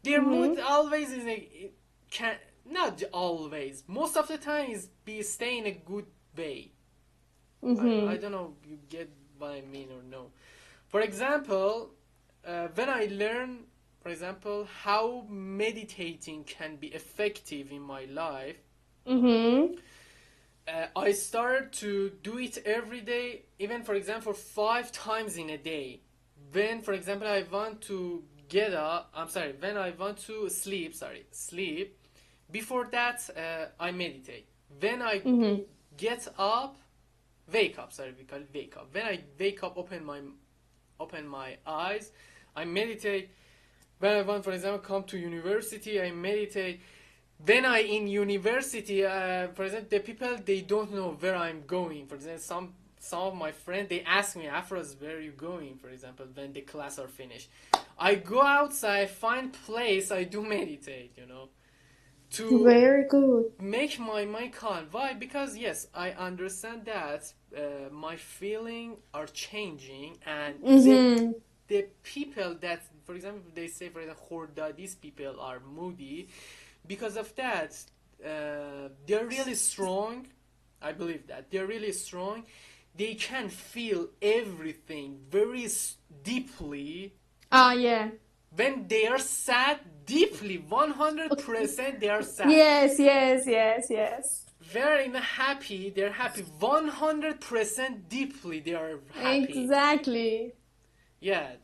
their mood always is not always, most of the time is stay in a good way. I don't know if you get what I mean or no. For example, when I learn, for example, how meditating can be effective in my life, I started to do it every day, even, for example, 5 times in a day. When, for example, I want to when I want to sleep, before that, I meditate. When I wake up, when I wake up, open my eyes, I meditate. When I want, for example, come to university, I meditate. When I in university, for example, the people, they don't know where I'm going. For example, some of my friends, they ask me afterwards, where are you going, for example, when the class are finished. I go outside, find place, I do meditate, you know, to very good, make my mind calm. Why? Because yes, I understand that my feelings are changing, and the people that, for example, they say, for example, these people are moody. Because of that, they're really strong. I believe that they're really strong. They can feel everything very deeply. Yeah. When they are sad, deeply, 100% they are sad. Yes. Very happy, they're happy. 100% deeply they are happy. Exactly. Yeah.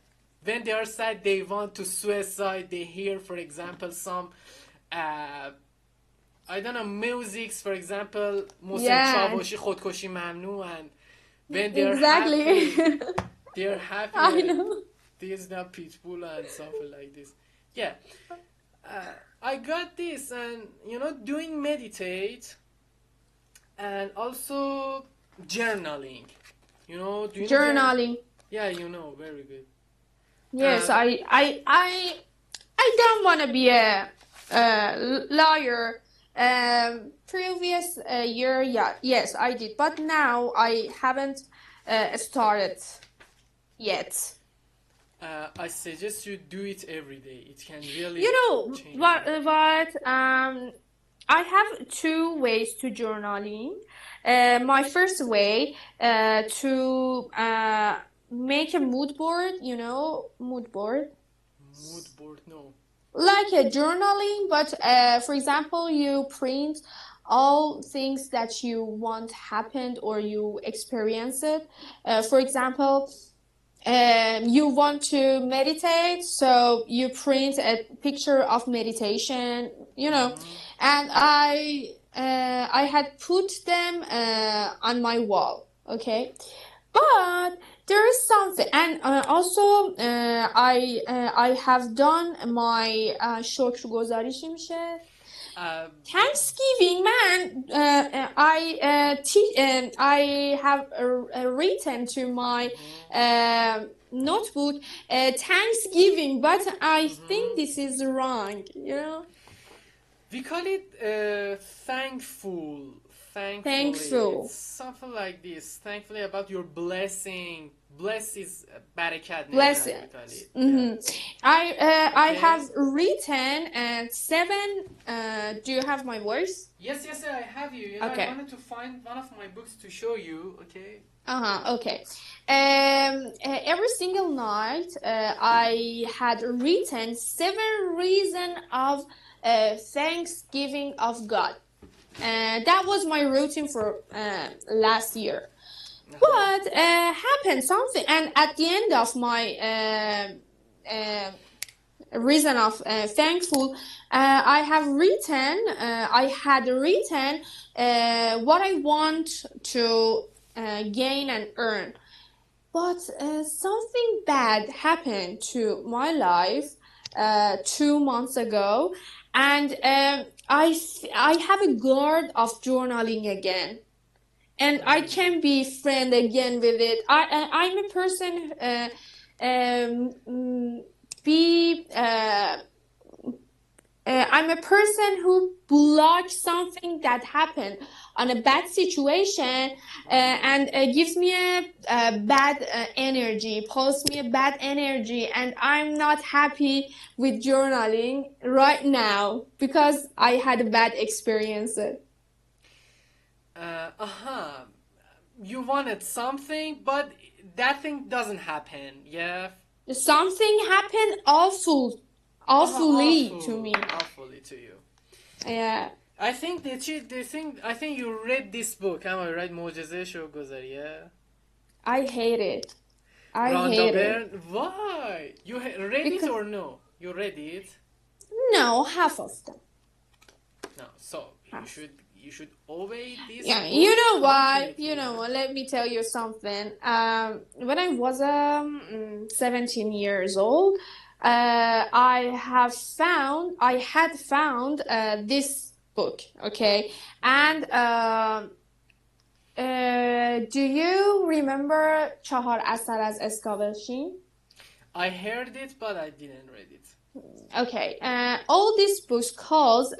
when they are sad, they want to suicide. They hear, for example, some I don't know, musics, for example, موسیقی چاوشی خودکشی ممنوع, and when they're happy, they're happy. I know. There's no pitbull and something like this. Yeah. I got this, and you know, doing meditate and also journaling. You know, do you Journaling. Yeah, you know, very good. Yes, I don't want to be a lawyer. Previous year, yeah, yes, I did, but now I haven't started yet. I suggest you do it every day. It can really, You know change what? you. I have two ways to journaling. My first way to make a mood board. You know, mood board. Mood board, no. Like a journaling, but for example, you print all things that you want happened or you experience it. For example, you want to meditate, so you print a picture of meditation, you know, and I had put them on my wall, okay? But there is something, and also I have done my شکرگزاری چی میشه؟ Thanksgiving, man. I have written to my notebook Thanksgiving, but I think this is wrong. You know. We call it thankful. Thankful. It's something like this. Thankfully about your blessing. Bless is barakat. Blessing. I have written 7. Do you have my voice? Yes, I have you. You know, Okay. I wanted to find one of my books to show you. Okay. Okay. Every single night, I had written 7 reasons of thanksgiving of God. That was my routine for last year. But happened something, and at the end of my reason of thankful, I had written what I want to gain and earn. But something bad happened to my life 2 months ago, and I have a guard of journaling again. And I can be friend again with it. I'm a person I'm a person who blocks something that happened on a bad situation and gives me a bad energy, posts me a bad energy, and I'm not happy with journaling right now because I had a bad experience. You wanted something, but that thing doesn't happen. Yeah. Something happened awfully to me. Awfully to you. Yeah. I think I think you read this book. Am I right? معجزه شکرگزاری. Yeah. I hate it. I Rhonda hate Byrne. it. Why? You read it or no? You read it? No, half of them. No. So you should obey this. Yeah, book you know why? completely. You know, let me tell you something. When I was 17 years old, I had found this book, okay? And do you remember چهار اثر از اسکابلشین? I heard it, but I didn't read it. Okay, all these books called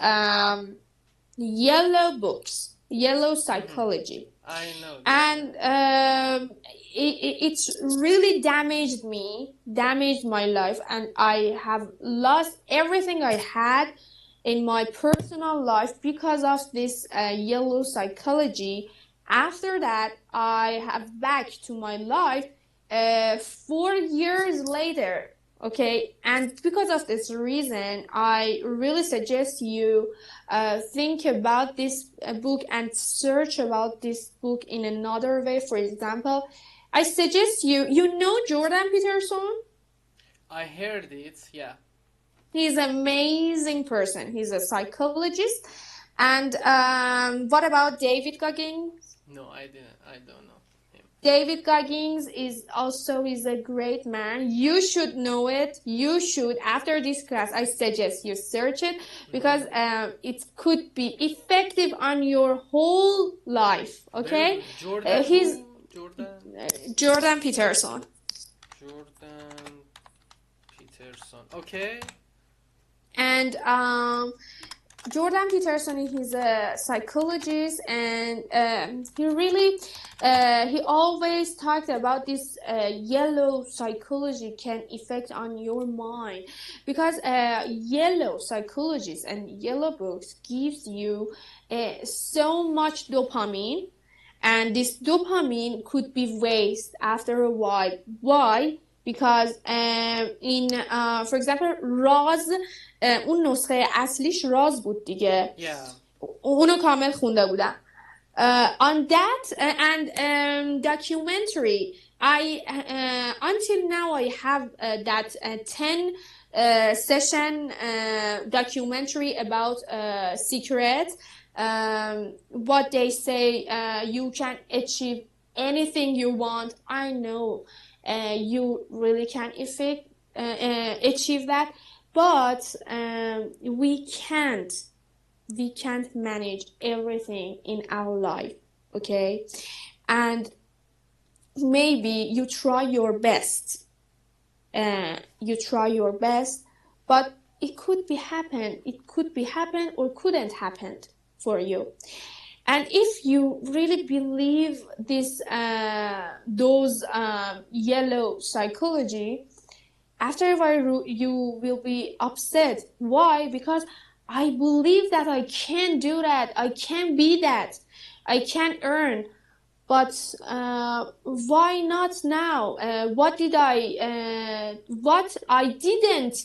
yellow books, yellow psychology. I know. And it's really damaged my life, and I have lost everything I had in my personal life because of this yellow psychology. After that, I have back to my life 4 years later. Okay, and because of this reason, I really suggest you think about this book and search about this book in another way. For example, I suggest you know Jordan Peterson? I heard it. Yeah. He's an amazing person. He's a psychologist. And what about David Goggins? No, I didn't. I don't know him. David Goggins is a great man. You should know it. You should, after this class, I suggest you search it because it could be effective on your whole life. Okay? Jordan. He's Jordan. Jordan Peterson. Jordan Peterson. Okay. And Jordan Peterson, he's a psychologist, and he always talked about this yellow psychology can affect on your mind, because yellow psychologists and yellow books gives you so much dopamine, and this dopamine could be waste after a while. Why? Because for example راز اون نسخه اصلیش راز بود دیگه. اونو کامل خونده بودم. On that and documentary, until now I have that 10 session documentary about secret. What they say, you can achieve anything you want. I know you really can achieve that, but we can't manage everything in our life, okay? And maybe you try your best, but it could be happen or couldn't happen for you. And if you really believe this, those yellow psychology, after a while you will be upset. Why? Because I believe that I can do that, I can be that, I can earn, but why not now? What I didn't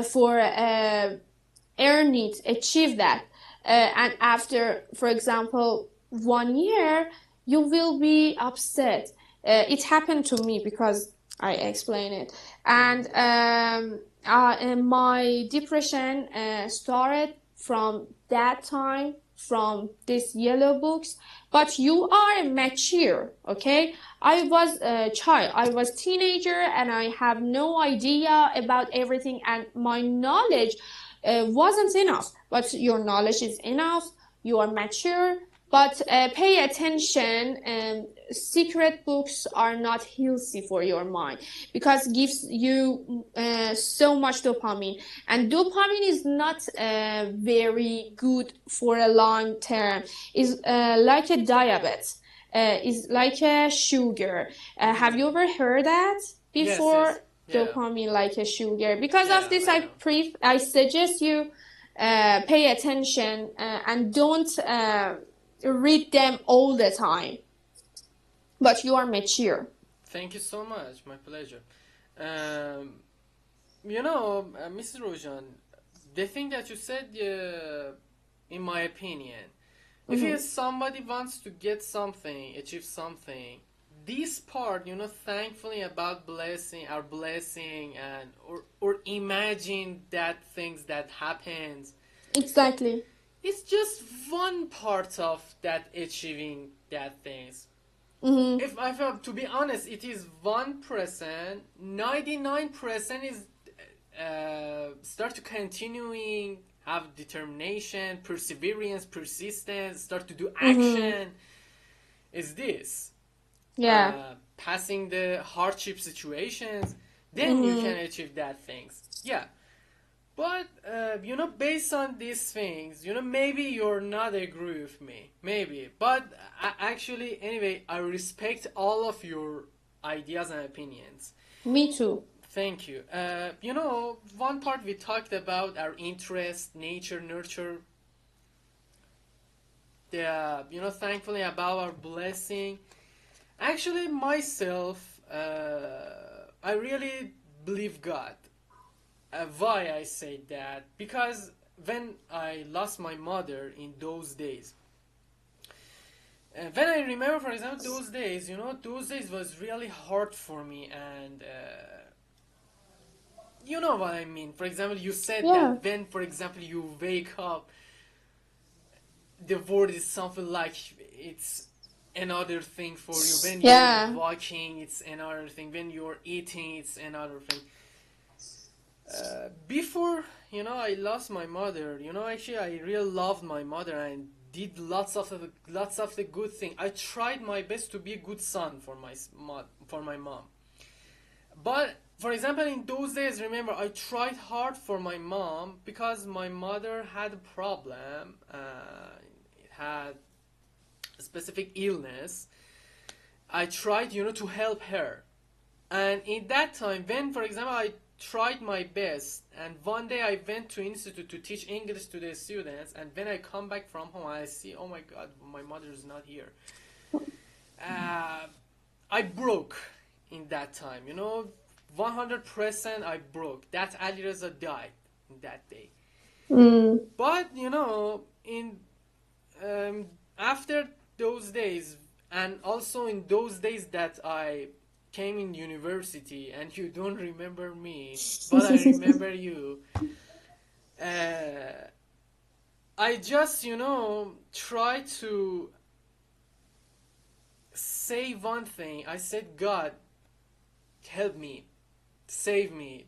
for earn it, achieve that. And after, for example, 1 year, you will be upset. It happened to me because I explain it. And my depression started from that time, from these yellow books. But you are mature, okay? I was a child, I was teenager, and I have no idea about everything, and my knowledge wasn't enough. But your knowledge is enough, you are mature, but pay attention. Secret books are not healthy for your mind because it gives you so much dopamine, and dopamine is not very good for a long term. It's like a diabetes, is like a sugar. Have you ever heard that before? Yes. Yeah. Dopamine like a sugar. Because of this, I suggest you pay attention and don't read them all the time. But you are mature. Thank you so much. My pleasure. Mrs. Rojan, the thing that you said, in my opinion, if somebody wants to get something, achieve something, this part, thankfully about blessing, and or imagine that things that happens. Exactly. It's just one part of that achieving that things. If I have to be honest, it is 1%. 99% is start to continuing, have determination, perseverance, persistence, start to do action. Is this? Yeah. Passing the hardship situations, then you can achieve that things. Yeah. But, based on these things, maybe you're not agree with me. Maybe. But actually, anyway, I respect all of your ideas and opinions. Me too. Thank you. One part we talked about our interest, nature, nurture. Thankfully about our blessing. Actually, myself, I really believe God. Why I say that? Because when I lost my mother in those days, when I remember, for example, those days was really hard for me, and you know what I mean. For example, you said Yeah. that when, for example, you wake up, the world is something like it's another thing for you. When Yeah. you're walking, it's another thing. When you're eating, it's another thing. Before, you know, I lost my mother, you know, actually I really loved my mother and did lots of the good thing. I tried my best to be a good son for my mom. But for example, in those days, remember, I tried hard for my mom because my mother had a problem. It had a specific illness. I tried, you know, to help her. And in that time, when, for example, I tried my best, and one day I went to institute to teach English to the students, and when I come back from home, I see, oh my God, my mother is not here. I broke in that time, you know, 100% I broke. That Ali Reza died in that day. But, you know, in after those days, and also in those days that I came in university, and you don't remember me, but I remember you. I just, you know, try to say one thing. I said, God, help me, save me.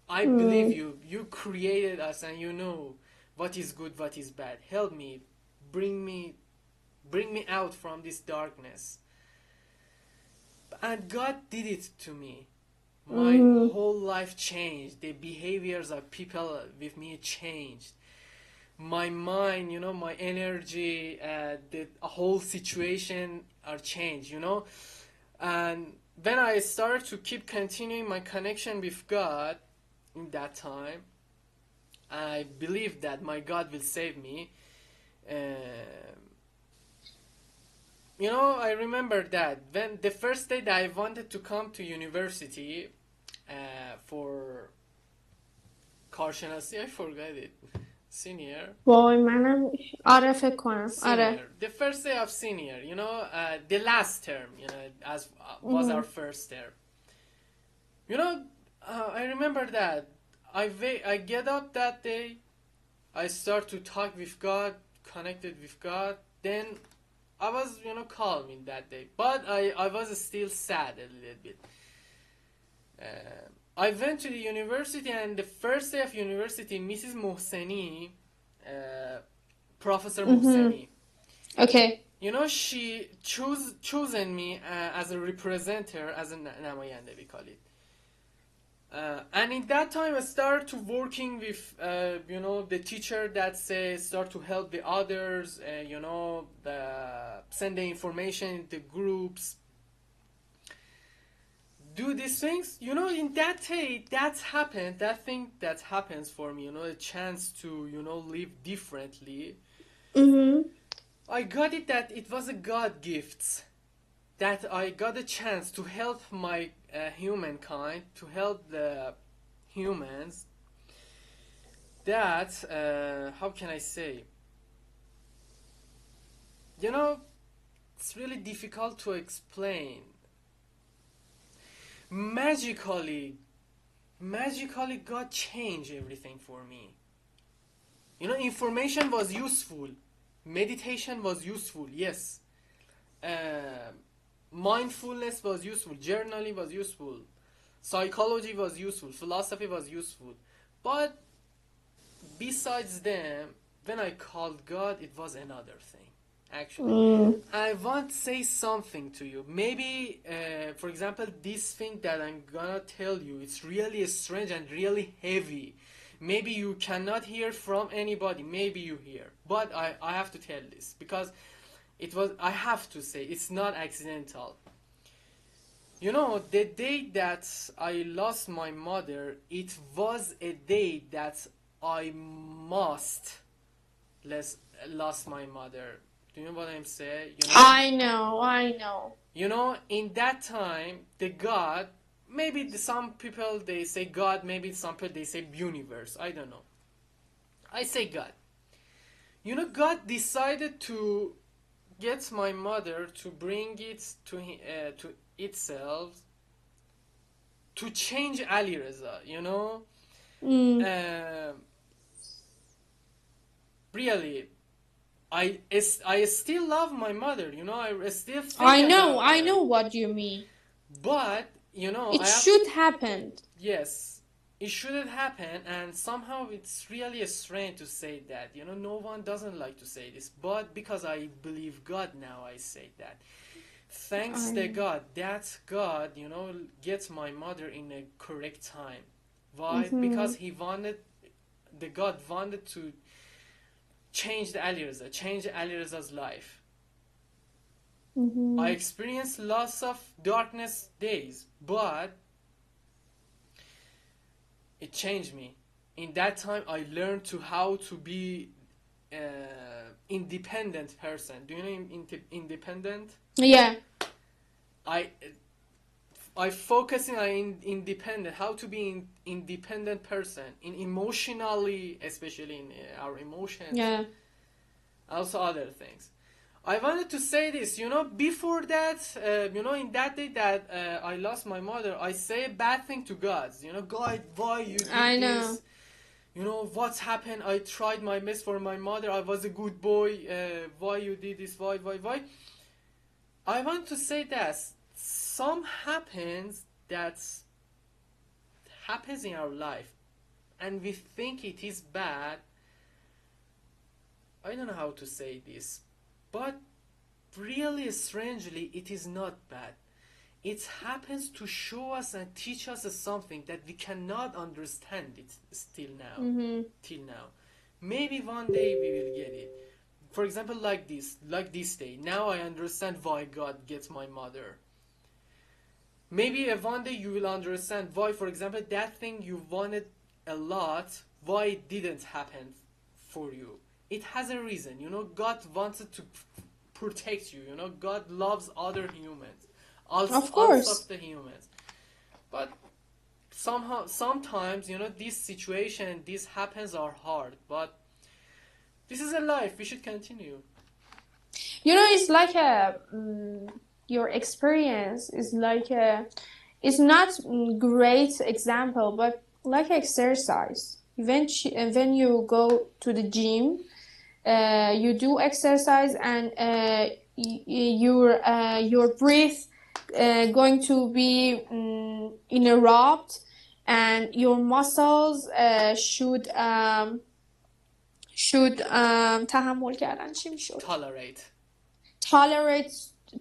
I believe you. You created us, and you know what is good, what is bad. Help me, bring me out from this darkness. And God did it to me. My whole life changed. The behaviors of people with me changed. My mind, you know, my energy, the whole situation are changed, you know. And when I started to keep continuing my connection with God in that time, I believed that my God will save me. You know, I remember that when the first day that I wanted to come to university for کارشناسی, I forgot it. Senior. وای منم آره فکر کنم آره. Senior. The first day of senior, you know, the last term, you know, as was our first term. You know, I remember that I get up that day, I start to talk with God, connected with God, then I was, you know, calm in that day, but I was still sad a little bit. I went to the university, and the first day of university, Mrs. Mohseni, Professor Mohseni, Okay. you know, she chosen me as a representative, as a namayande, we call it. And in that time, I started to working with, you know, the teacher that says start to help the others, you know, send the information in the groups, do these things, you know. In that day, that thing that happens for me, you know, a chance to, you know, live differently. I got it that it was a God gift, that I got a chance to help my humankind, to help the humans. That, how can I say? You know, it's really difficult to explain. Magically, God changed everything for me. You know, information was useful. Meditation was useful, yes. Mindfulness was useful. Journaling was useful. Psychology was useful. Philosophy was useful. But besides them, when I called God, it was another thing, actually. I want to say something to you. Maybe, for example, this thing that I'm gonna tell you, it's really strange and really heavy. Maybe you cannot hear from anybody. Maybe you hear. But I have to tell this because I have to say, it's not accidental. You know, the day that I lost my mother, it was a day that I must lost my mother. Do you know what I'm saying? You know? I know. You know, in that time, the God, maybe some people, they say God, maybe some people, they say universe. I don't know. I say God. You know, God decided to get my mother to bring it to itself to change Ali Reza, you know. Really, I still love my mother, you know. I still think I about know her. what you mean. But you know, It should happen. Yes, it shouldn't happen, and somehow it's really strange to say that. You know, no one doesn't like to say this, but because I believe God now, I say that. Thanks to God, that God, you know, gets my mother in a correct time. Why? Because God wanted to change Ali Reza's life. I experienced lots of darkness days, but it changed me. In that time, I learned how to be independent person. Do you know independent? Yeah. I focus on independent, how to be independent person, in emotionally, especially in our emotions. Yeah. Also other things. I wanted to say this, you know, before that, you know, in that day that I lost my mother, I say a bad thing to God. You know, God, why you did this? You know, what's happened? I tried my best for my mother. I was a good boy. Why you did this? Why? I want to say that some happens in our life, and we think it is bad. I don't know how to say this, but really strangely, it is not bad. It happens to show us and teach us something that we cannot understand it till now. Maybe one day we will get it. For example, like this day. Now I understand why God gets my mother. Maybe one day you will understand why, for example, that thing you wanted a lot, why it didn't happen for you. It has a reason, you know. God wanted to protect you, you know. God loves other humans, of course, all of the humans. But sometimes, you know, this situation, this happens are hard. But this is a life. We should continue. You know, it's like your experience is like it's not great example, but like exercise. When you go to the gym, you do exercise, and your breath going to be interrupt, and your muscles should تحمل کردن چی میشد؟ tolerate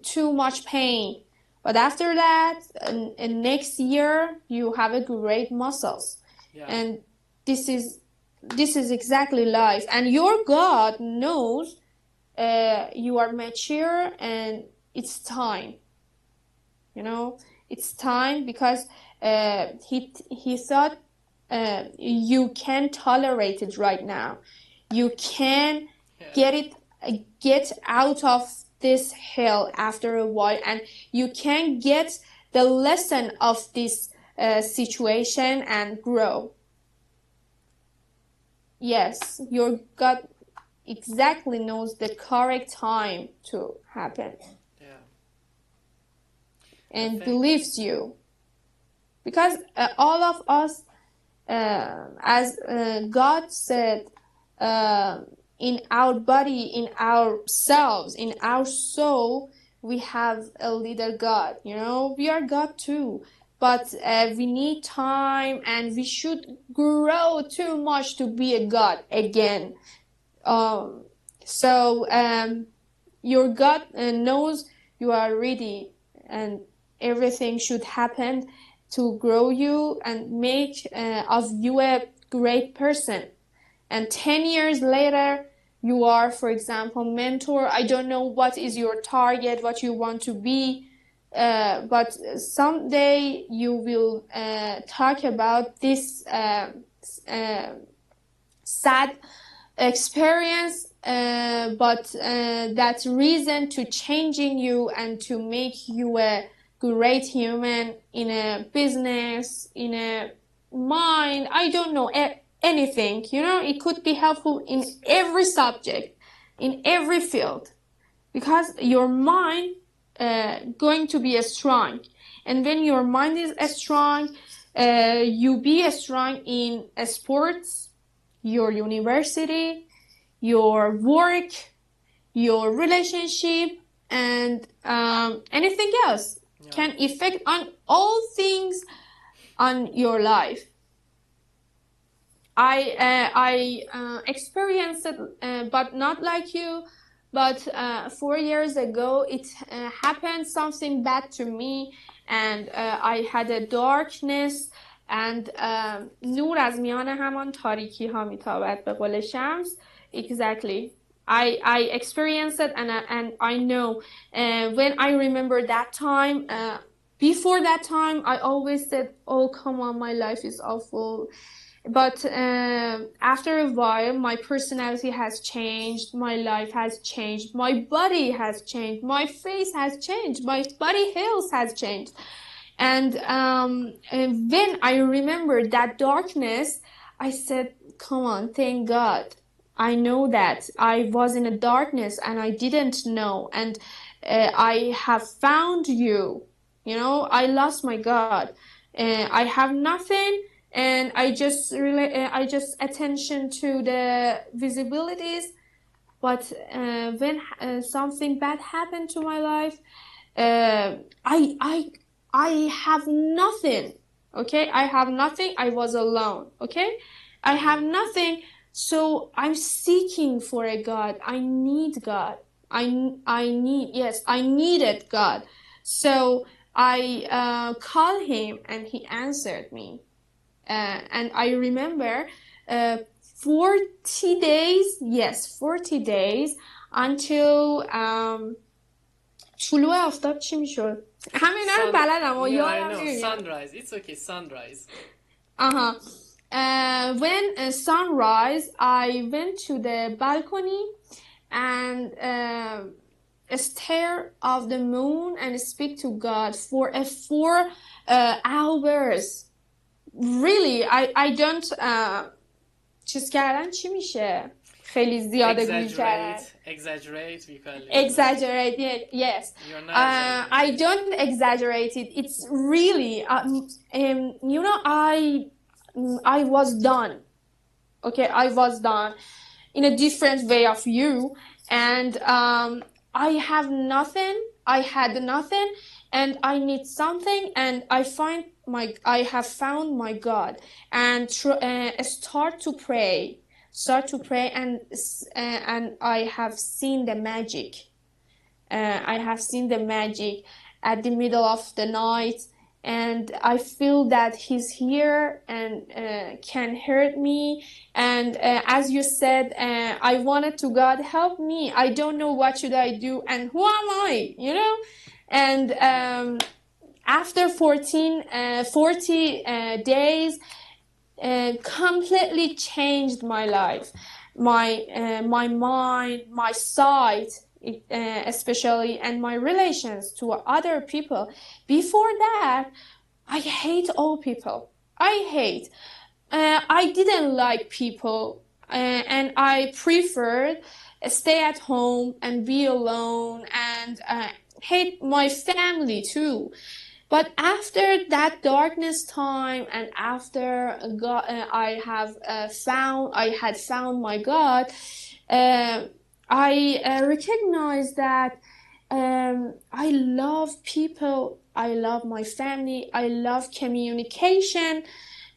too much pain. But after that, next year you have a great muscles. Yeah. And this is exactly life. And your God knows you are mature and it's time. You know, it's time because he thought you can tolerate it right now. You can get out of this hell after a while, and you can get the lesson of this situation and grow. Yes, your God exactly knows the correct time to happen. Yeah. And believes you. Because all of us, as God said, in our body, in ourselves, in our soul, we have a little God. You know, we are God too. But we need time, and we should grow too much to be a God again. So your God knows you are ready, and everything should happen to grow you and make of you a great person. And 10 years later, you are, for example, mentor. I don't know what is your target, what you want to be, but someday you will talk about this sad experience, but that's reason to changing you and to make you a great human in a business, in a mind. I don't know. Anything, you know, it could be helpful in every subject, in every field, because your mind going to be strong. And when your mind is strong, you be strong in sports, your university, your work, your relationship, and anything else can affect on all things on your life. I experienced it, but not like you. But 4 years ago, it happened something bad to me, and I had a darkness. And نور از میان همان تاریکی ها میتابد به قول شمس. Exactly. I experienced it, and I know when I remember that time. Before that time, I always said, "Oh, come on, my life is awful." But after a while, my personality has changed, my life has changed, my body has changed, my face has changed, my body health has changed. And when I remember that darkness, I said, come on, thank God. I know that I was in a darkness and I didn't know. And I have found you. You know, I lost my God. I have nothing. And I just attention to the visibilities. But when something bad happened to my life, I have nothing. Okay, I have nothing. I was alone. Okay, I have nothing. So I'm seeking for a God. I need God. I needed God. So I called him and he answered me. And I remember 40 days, yes, 40 days until طلوع آفتاب چی میشد؟ همینا رو بلدم و یادم نمیاد. Sunrise, it's okay, sunrise. When sunrise, I went to the balcony and stare of the moon and speak to God for 4 hours. Really, I don't چیز کردن چی میشه؟ خیلی زیاده گویی کردن. Exaggerate, we call it. Exaggerate, yes. I don't exaggerate it. It's really, you know, I was done. Okay, I was done in a different way of you, and I have nothing. I had nothing, and I need something, and I have found my God, and start to pray, and I have seen the magic. I have seen the magic at the middle of the night, and I feel that he's here and can hurt me. And as you said, I wanted to God, help me. I don't know what should I do, and who am I, you know? And after 40 days, completely changed my life, my mind, my sight, especially, and my relations to other people. Before that, I hate all people. I didn't like people, and I preferred stay at home and be alone, and hate my family too. But after that darkness time, and after God, I had found my God, I recognize that I love people, I love my family, I love communication,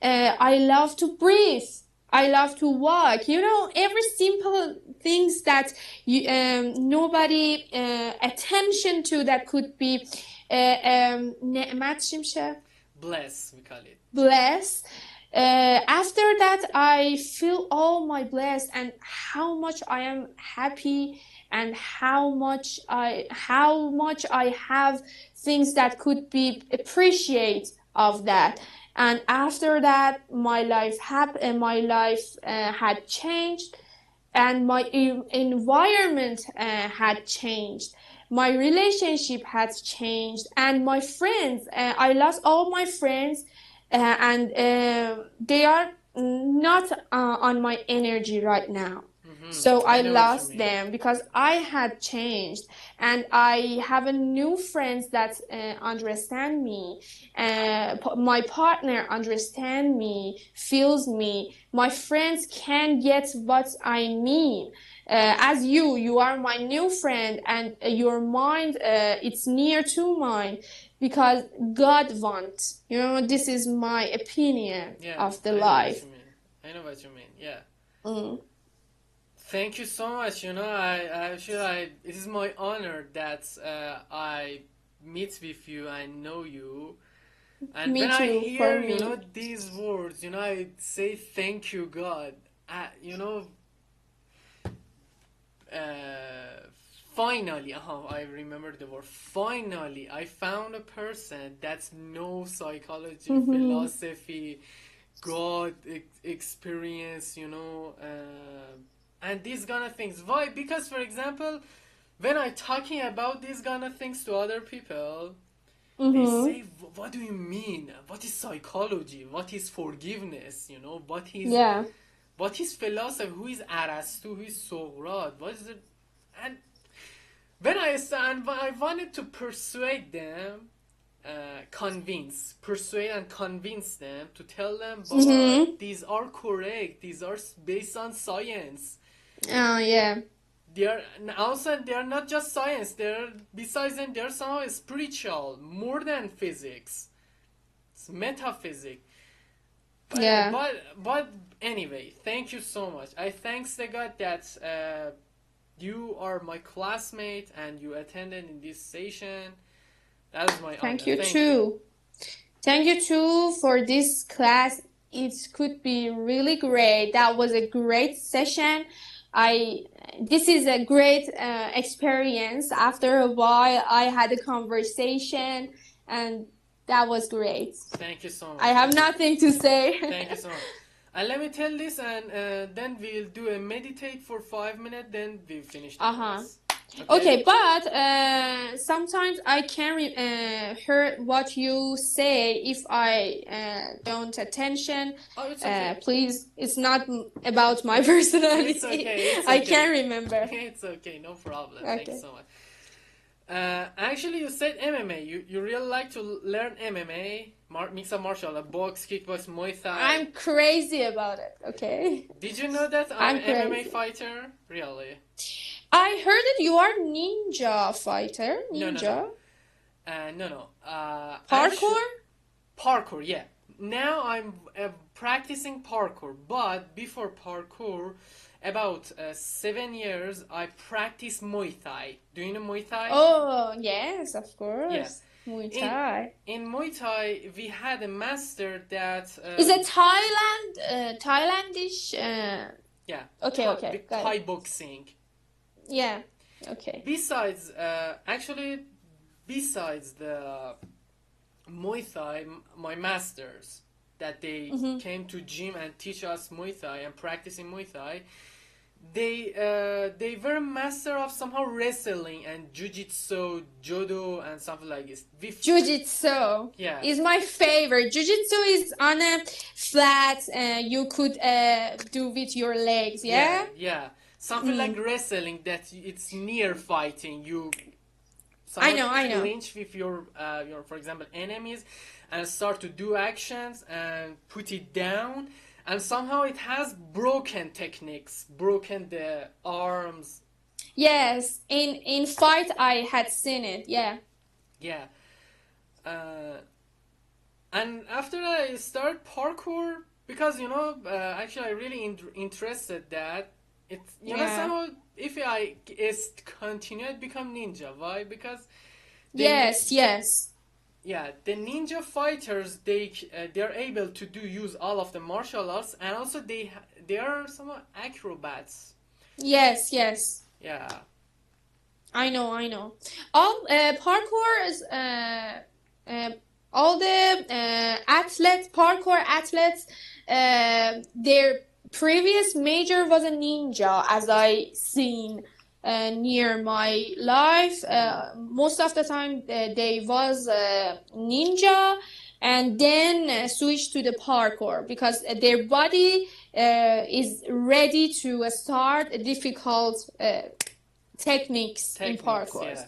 I love to breathe, I love to walk, you know, every simple things that nobody attention to, that could be نعمت چی میشه؟ Bless, we call it. Bless. After that, I feel all my bless, and how much I am happy, and how much I have things that could be appreciate of that. And after that, my life had changed, and my environment had changed. My relationship has changed, and my friends, I lost all my friends, and they are not on my energy right now. So I I know what you lost mean. them because I had changed, and I have a new friends that understand me. My partner understand me, feels me. My friends can get what I mean. As you are my new friend, and your mind, it's near to mine because God wants. You know, this is my opinion Yeah, of the I know life. what you mean. I know what you mean. Yeah. Mm. Thank you so much. You know, it is my honor that I meet with you and know you. And Me when I too, for hear, you me. know, these words, you know, I say thank you, God. You know, finally, I remember the word. Finally, I found a person that's no psychology, philosophy, God experience, you know, and these kind of things. Why? Because, for example, when I talking about these kind of things to other people, they say, "What do you mean? What is psychology? What is forgiveness? You know, Yeah. what is philosophy? Who is Aristotle? Who is Socrates? What is it?" And when I wanted to persuade them, persuade and convince them to tell them, "Baba, these are correct. These are based on science. Oh, yeah. They are not just science. Besides them, they're somehow spiritual, more than physics. It's metaphysics." Yeah. But anyway, thank you so much. I thanks the God that you are my classmate and you attended in this session. That is my Thank honor. you too. Thank you too for this class. It could be really great. That was a great session. This is a great experience. After a while, I had a conversation, and that was great. Thank you so much. I have nothing to say. Thank you so much. And let me tell this, and then we'll do a meditate for 5 minutes. Then we finish the class. Okay, but sometimes I can hear what you say if I don't attention. Oh, it's okay. Please, it's not about my personality. It's okay. I can't remember. It's okay. No problem. Okay. Thank you so much. Actually, you said MMA. You really like to learn MMA, mix of martial arts, box, kickbox, Muay Thai. I'm crazy about it. Okay. Did you know that I'm an MMA fighter? Really? I heard that you are ninja fighter. Ninja. No. Parkour? Parkour, yeah. Now I'm practicing parkour, but before parkour, about 7 years, I practiced Muay Thai. Do you know Muay Thai? Oh, yes, of course. Yeah. Muay Thai. In Muay Thai, we had a master that... Is it Thailandish? Yeah. Okay. Thai boxing. Yeah. Okay. Besides the Muay Thai, my masters that they came to gym and teach us Muay Thai and practicing Muay Thai, they were master of somehow wrestling and jiu-jitsu, judo, and something like this. Jiu-jitsu is my favorite. Jiu-jitsu is on a flat, you could do with your legs, yeah? Yeah. Something like wrestling, that it's near fighting. You I know. clinch with your for example, enemies and start to do actions and put it down. And somehow it has broken techniques, broken the arms. Yes, in fight I had seen it, yeah. Yeah. And after I start parkour, because, actually I really interested that. It's, somehow, if I continue to become ninja, why? Because... Yes. Yeah, the ninja fighters, they're able to use all of the martial arts, and also they are somewhat acrobats. Yes. Yeah. I know. All parkour is all the parkour athletes, their previous major was a ninja, as I seen. near my life. Most of the time they was ninja, and then switch to the parkour because their body is ready to start difficult techniques in parkour. Yeah.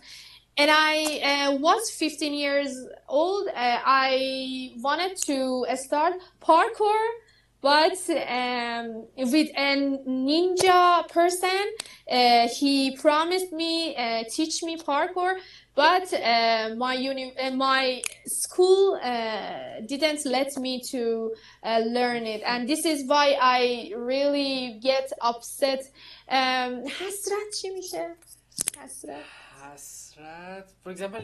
And I was 15 years old. I wanted to start parkour, but with a ninja person. He promised me teach me parkour, but my school didn't let me to learn it, and this is why I really get upset. حسرت چی میشه؟ حسرت. Hasrat. For example,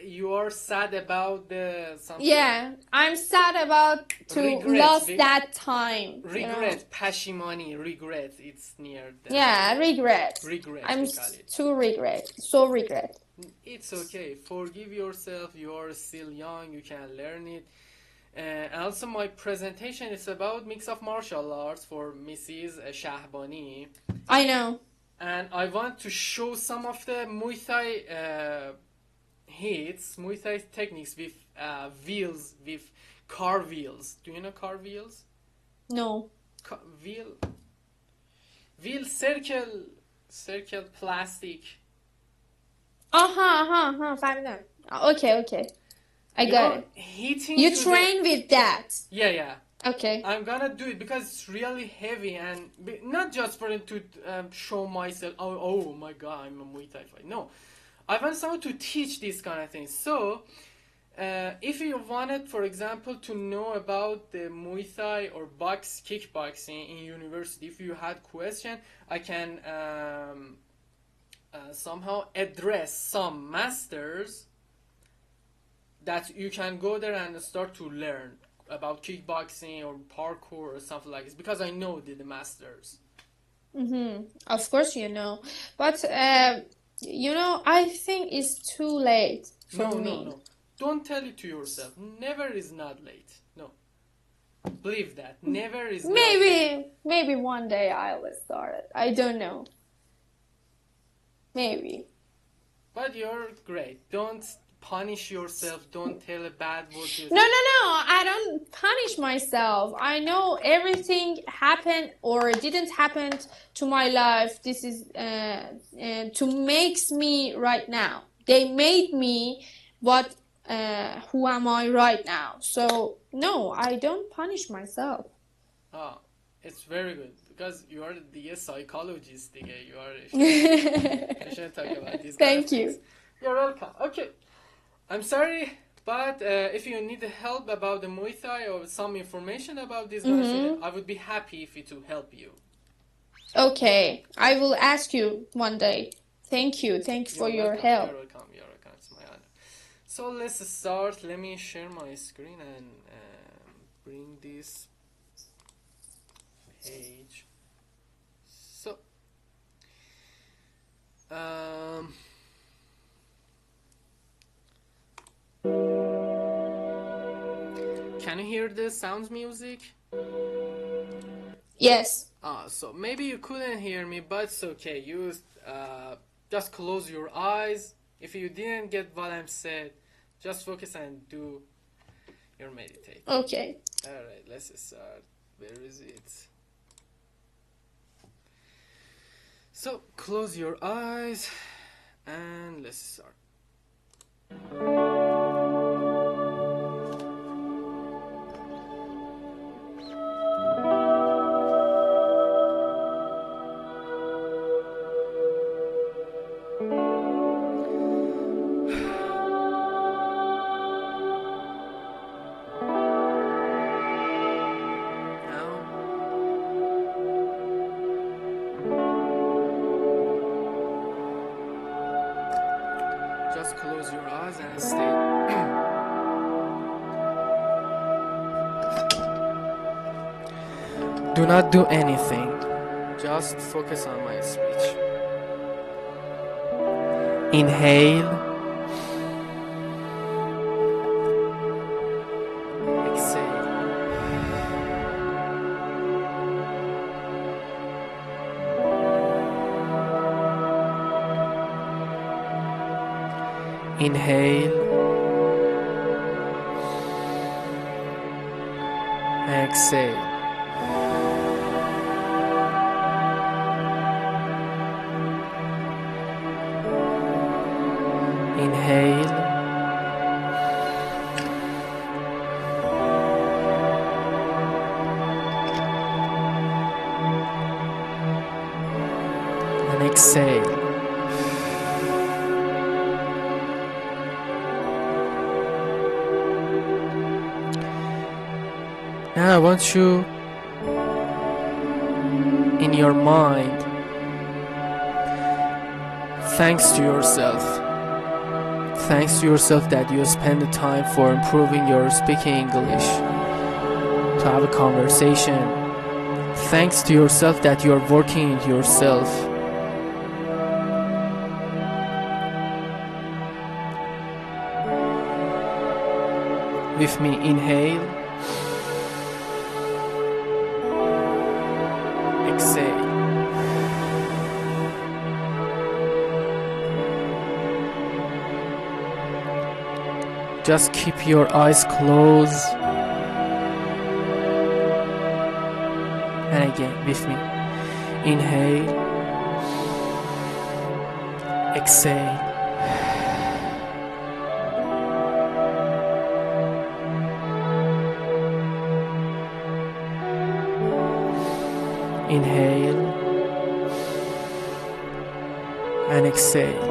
you are sad about the something. Yeah, I'm sad about to lost that time. Regret, pashimani, regret. It's near that. Yeah, regret. Regret. I'm too regret. So regret. It's okay. Forgive yourself. You are still young. You can learn it. And also, my presentation is about mix of martial arts for Mrs. Shahbani. I know. And I want to show some of the Muay Thai hits, Muay Thai techniques with wheels, with car wheels. Do you know car wheels? No. Wheel, circle, plastic. فهمیدم. Okay. I got it. Hitting you train with that. Yeah. Okay. I'm gonna do it because it's really heavy and not just for it to show myself, oh my god, I'm a Muay Thai fighter. No, I want someone to teach these kind of things. So, if you wanted, for example, to know about the Muay Thai or kickboxing in university, if you had question, I can somehow address some masters that you can go there and start to learn about kickboxing or parkour or something like this, because I know the masters. Of course you know, but I think it's too late for me. No. Don't tell it to yourself. Never is not late. No. Believe that. Never is not late. Maybe one day I will start it. I don't know. Maybe. But you're great. Don't punish yourself. Don't tell a bad word to yourself. No. I don't punish myself. I know everything happened or didn't happen to my life. This is to makes me right now. They made me who am I right now. So no, I don't punish myself. It's very good because you are the psychologist. You are. I shouldn't talk about this. Thank you. You're welcome. Okay. I'm sorry, but if you need help about the Muay Thai or some information about this, I would be happy to help you. Okay, I will ask you one day. Thank you for your help. You're welcome. It's my honor. So let's start. Let me share my screen and bring this page. So, can you hear the sounds music? Yes. So maybe you couldn't hear me, but it's okay. You just close your eyes. If you didn't get what I'm said, just focus and do your meditate. Okay. Alright, let's start. Where is it? So close your eyes and let's start. Just close your eyes and stay. Do not do anything. Just focus on my speech. Inhale. Exhale. Inhale. Exhale. Inhale. And exhale. Now I want you in your mind, thanks to yourself that you spend the time for improving your speaking English, to have a conversation. Thanks to yourself that you are working on yourself. With me, inhale. Exhale. Just keep your eyes closed. And again, with me. Inhale. Exhale. Inhale and exhale.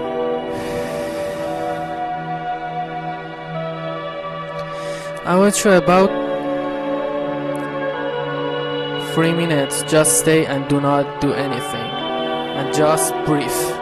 I want you about 3 minutes, just stay and do not do anything and just breathe.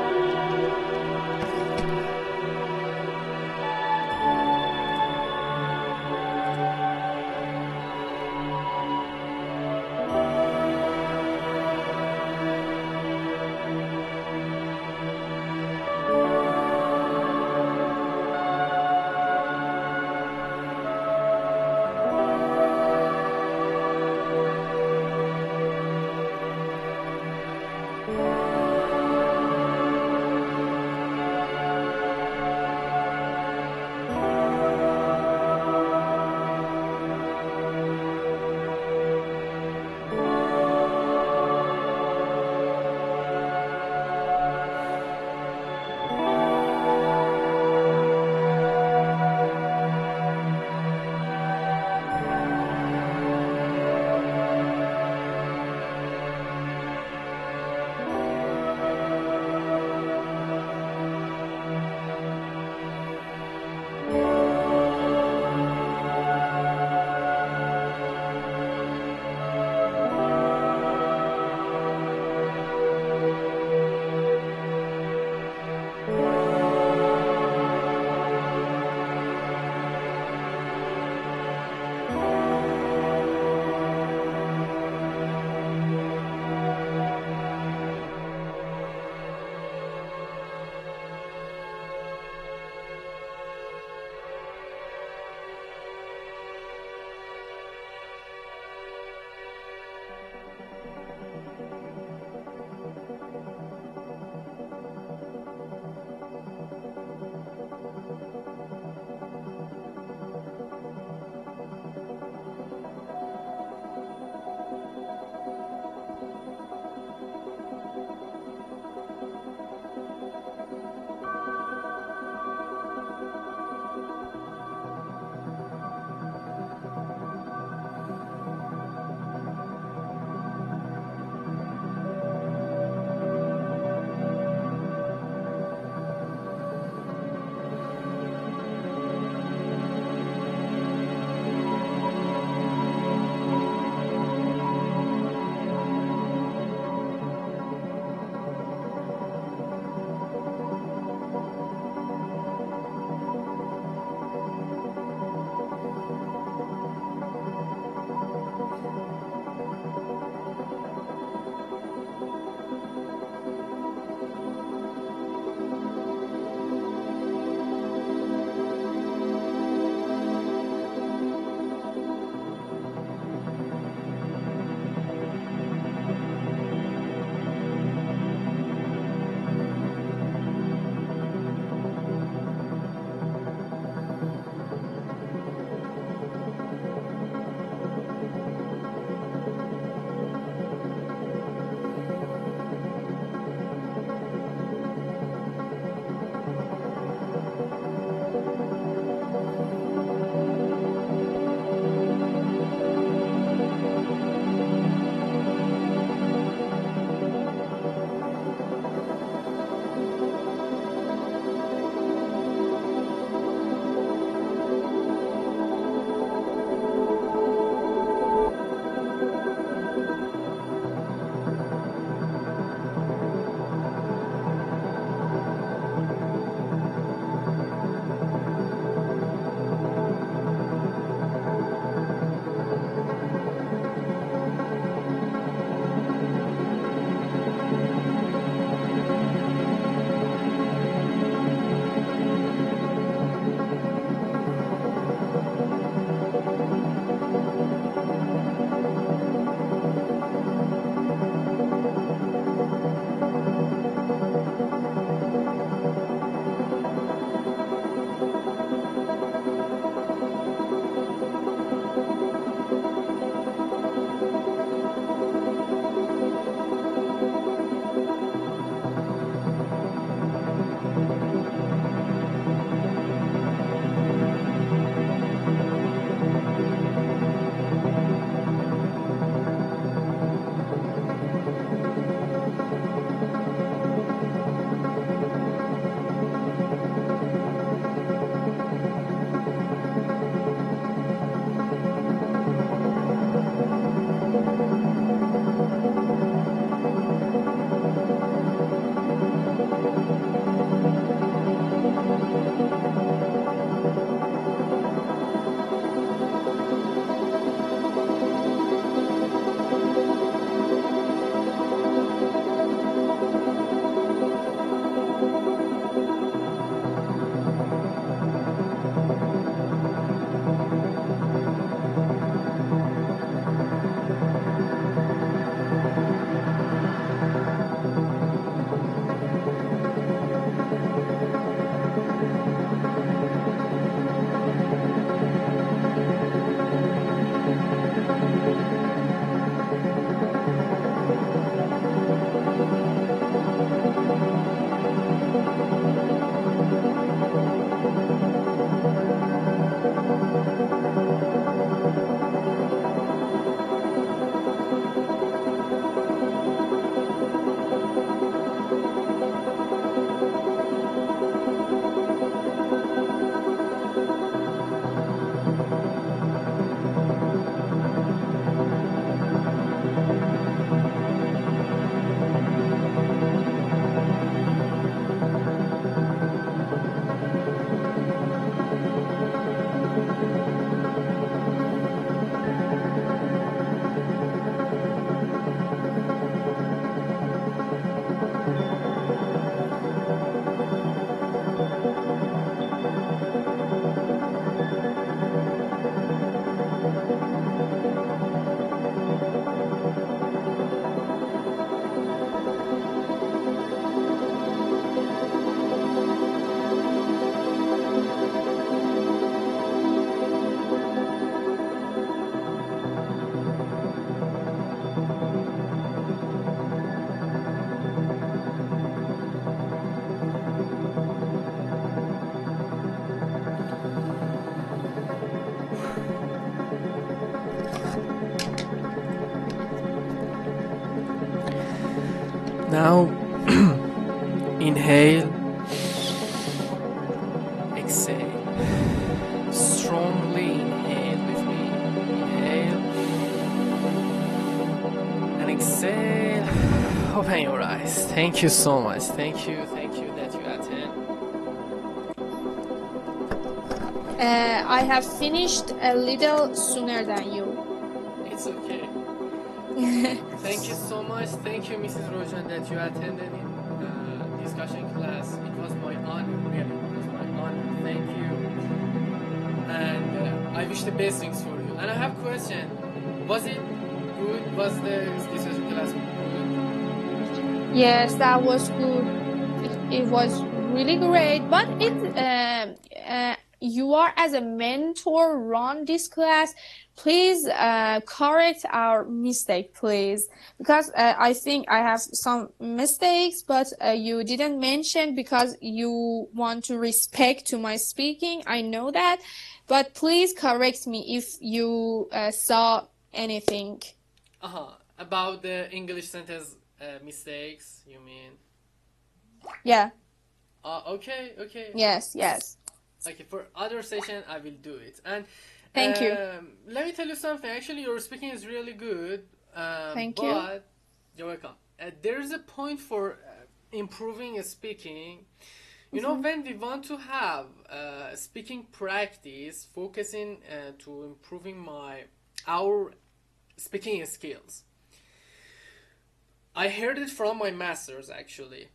Now, inhale, exhale. Strongly inhale with me. Inhale and exhale. Open your eyes. Thank you so much. Thank you that you attend. I have finished a little sooner than you. It's okay. Thank you so much. Thank you, Mrs. Rojan, that you attended in discussion class. It was my honor, really. It was my honor. Thank you. And I wish the best things for you. And I have a question. Was it good? Was the discussion class good? Yes, that was good. It was really great. But you are as a mentor run this class. Please correct our mistake, please, because I think I have some mistakes, but you didn't mention because you want to respect to my speaking. I know that, but please correct me if you saw anything. About the English sentence mistakes, you mean? Yeah. Okay. Yes. Okay, for other session I will do it. And thank you. Let me tell you something. Actually, your speaking is really good. Thank you. But you're welcome. There is a point for improving speaking. You know, when we want to have speaking practice, focusing to improving our speaking skills. I heard it from my masters actually.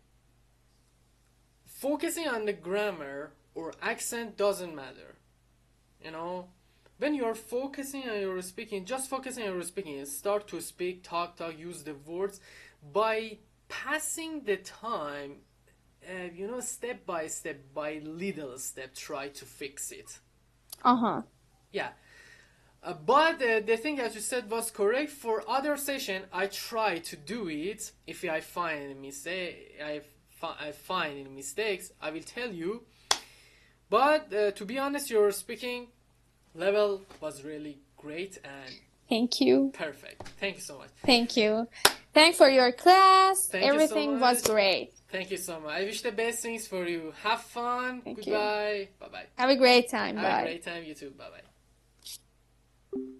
Focusing on the grammar or accent doesn't matter. You know, when you're focusing on your speaking, just focusing on your speaking, start to speak, talk, use the words. By passing the time, you know, step by step, by little step, try to fix it. Yeah. But the thing that you said was correct. For other session, I try to do it. If I find any mistake, I find any mistakes, I will tell you. But to be honest, your speaking level was really great and thank you. Perfect. Thank you so much. Thank you. Thanks for your class. Thank Everything you so was great. Thank you so much. I wish the best things for you. Have fun. Thank Goodbye. Bye bye. Have a great time. Have Bye. a great time. You too. Bye bye.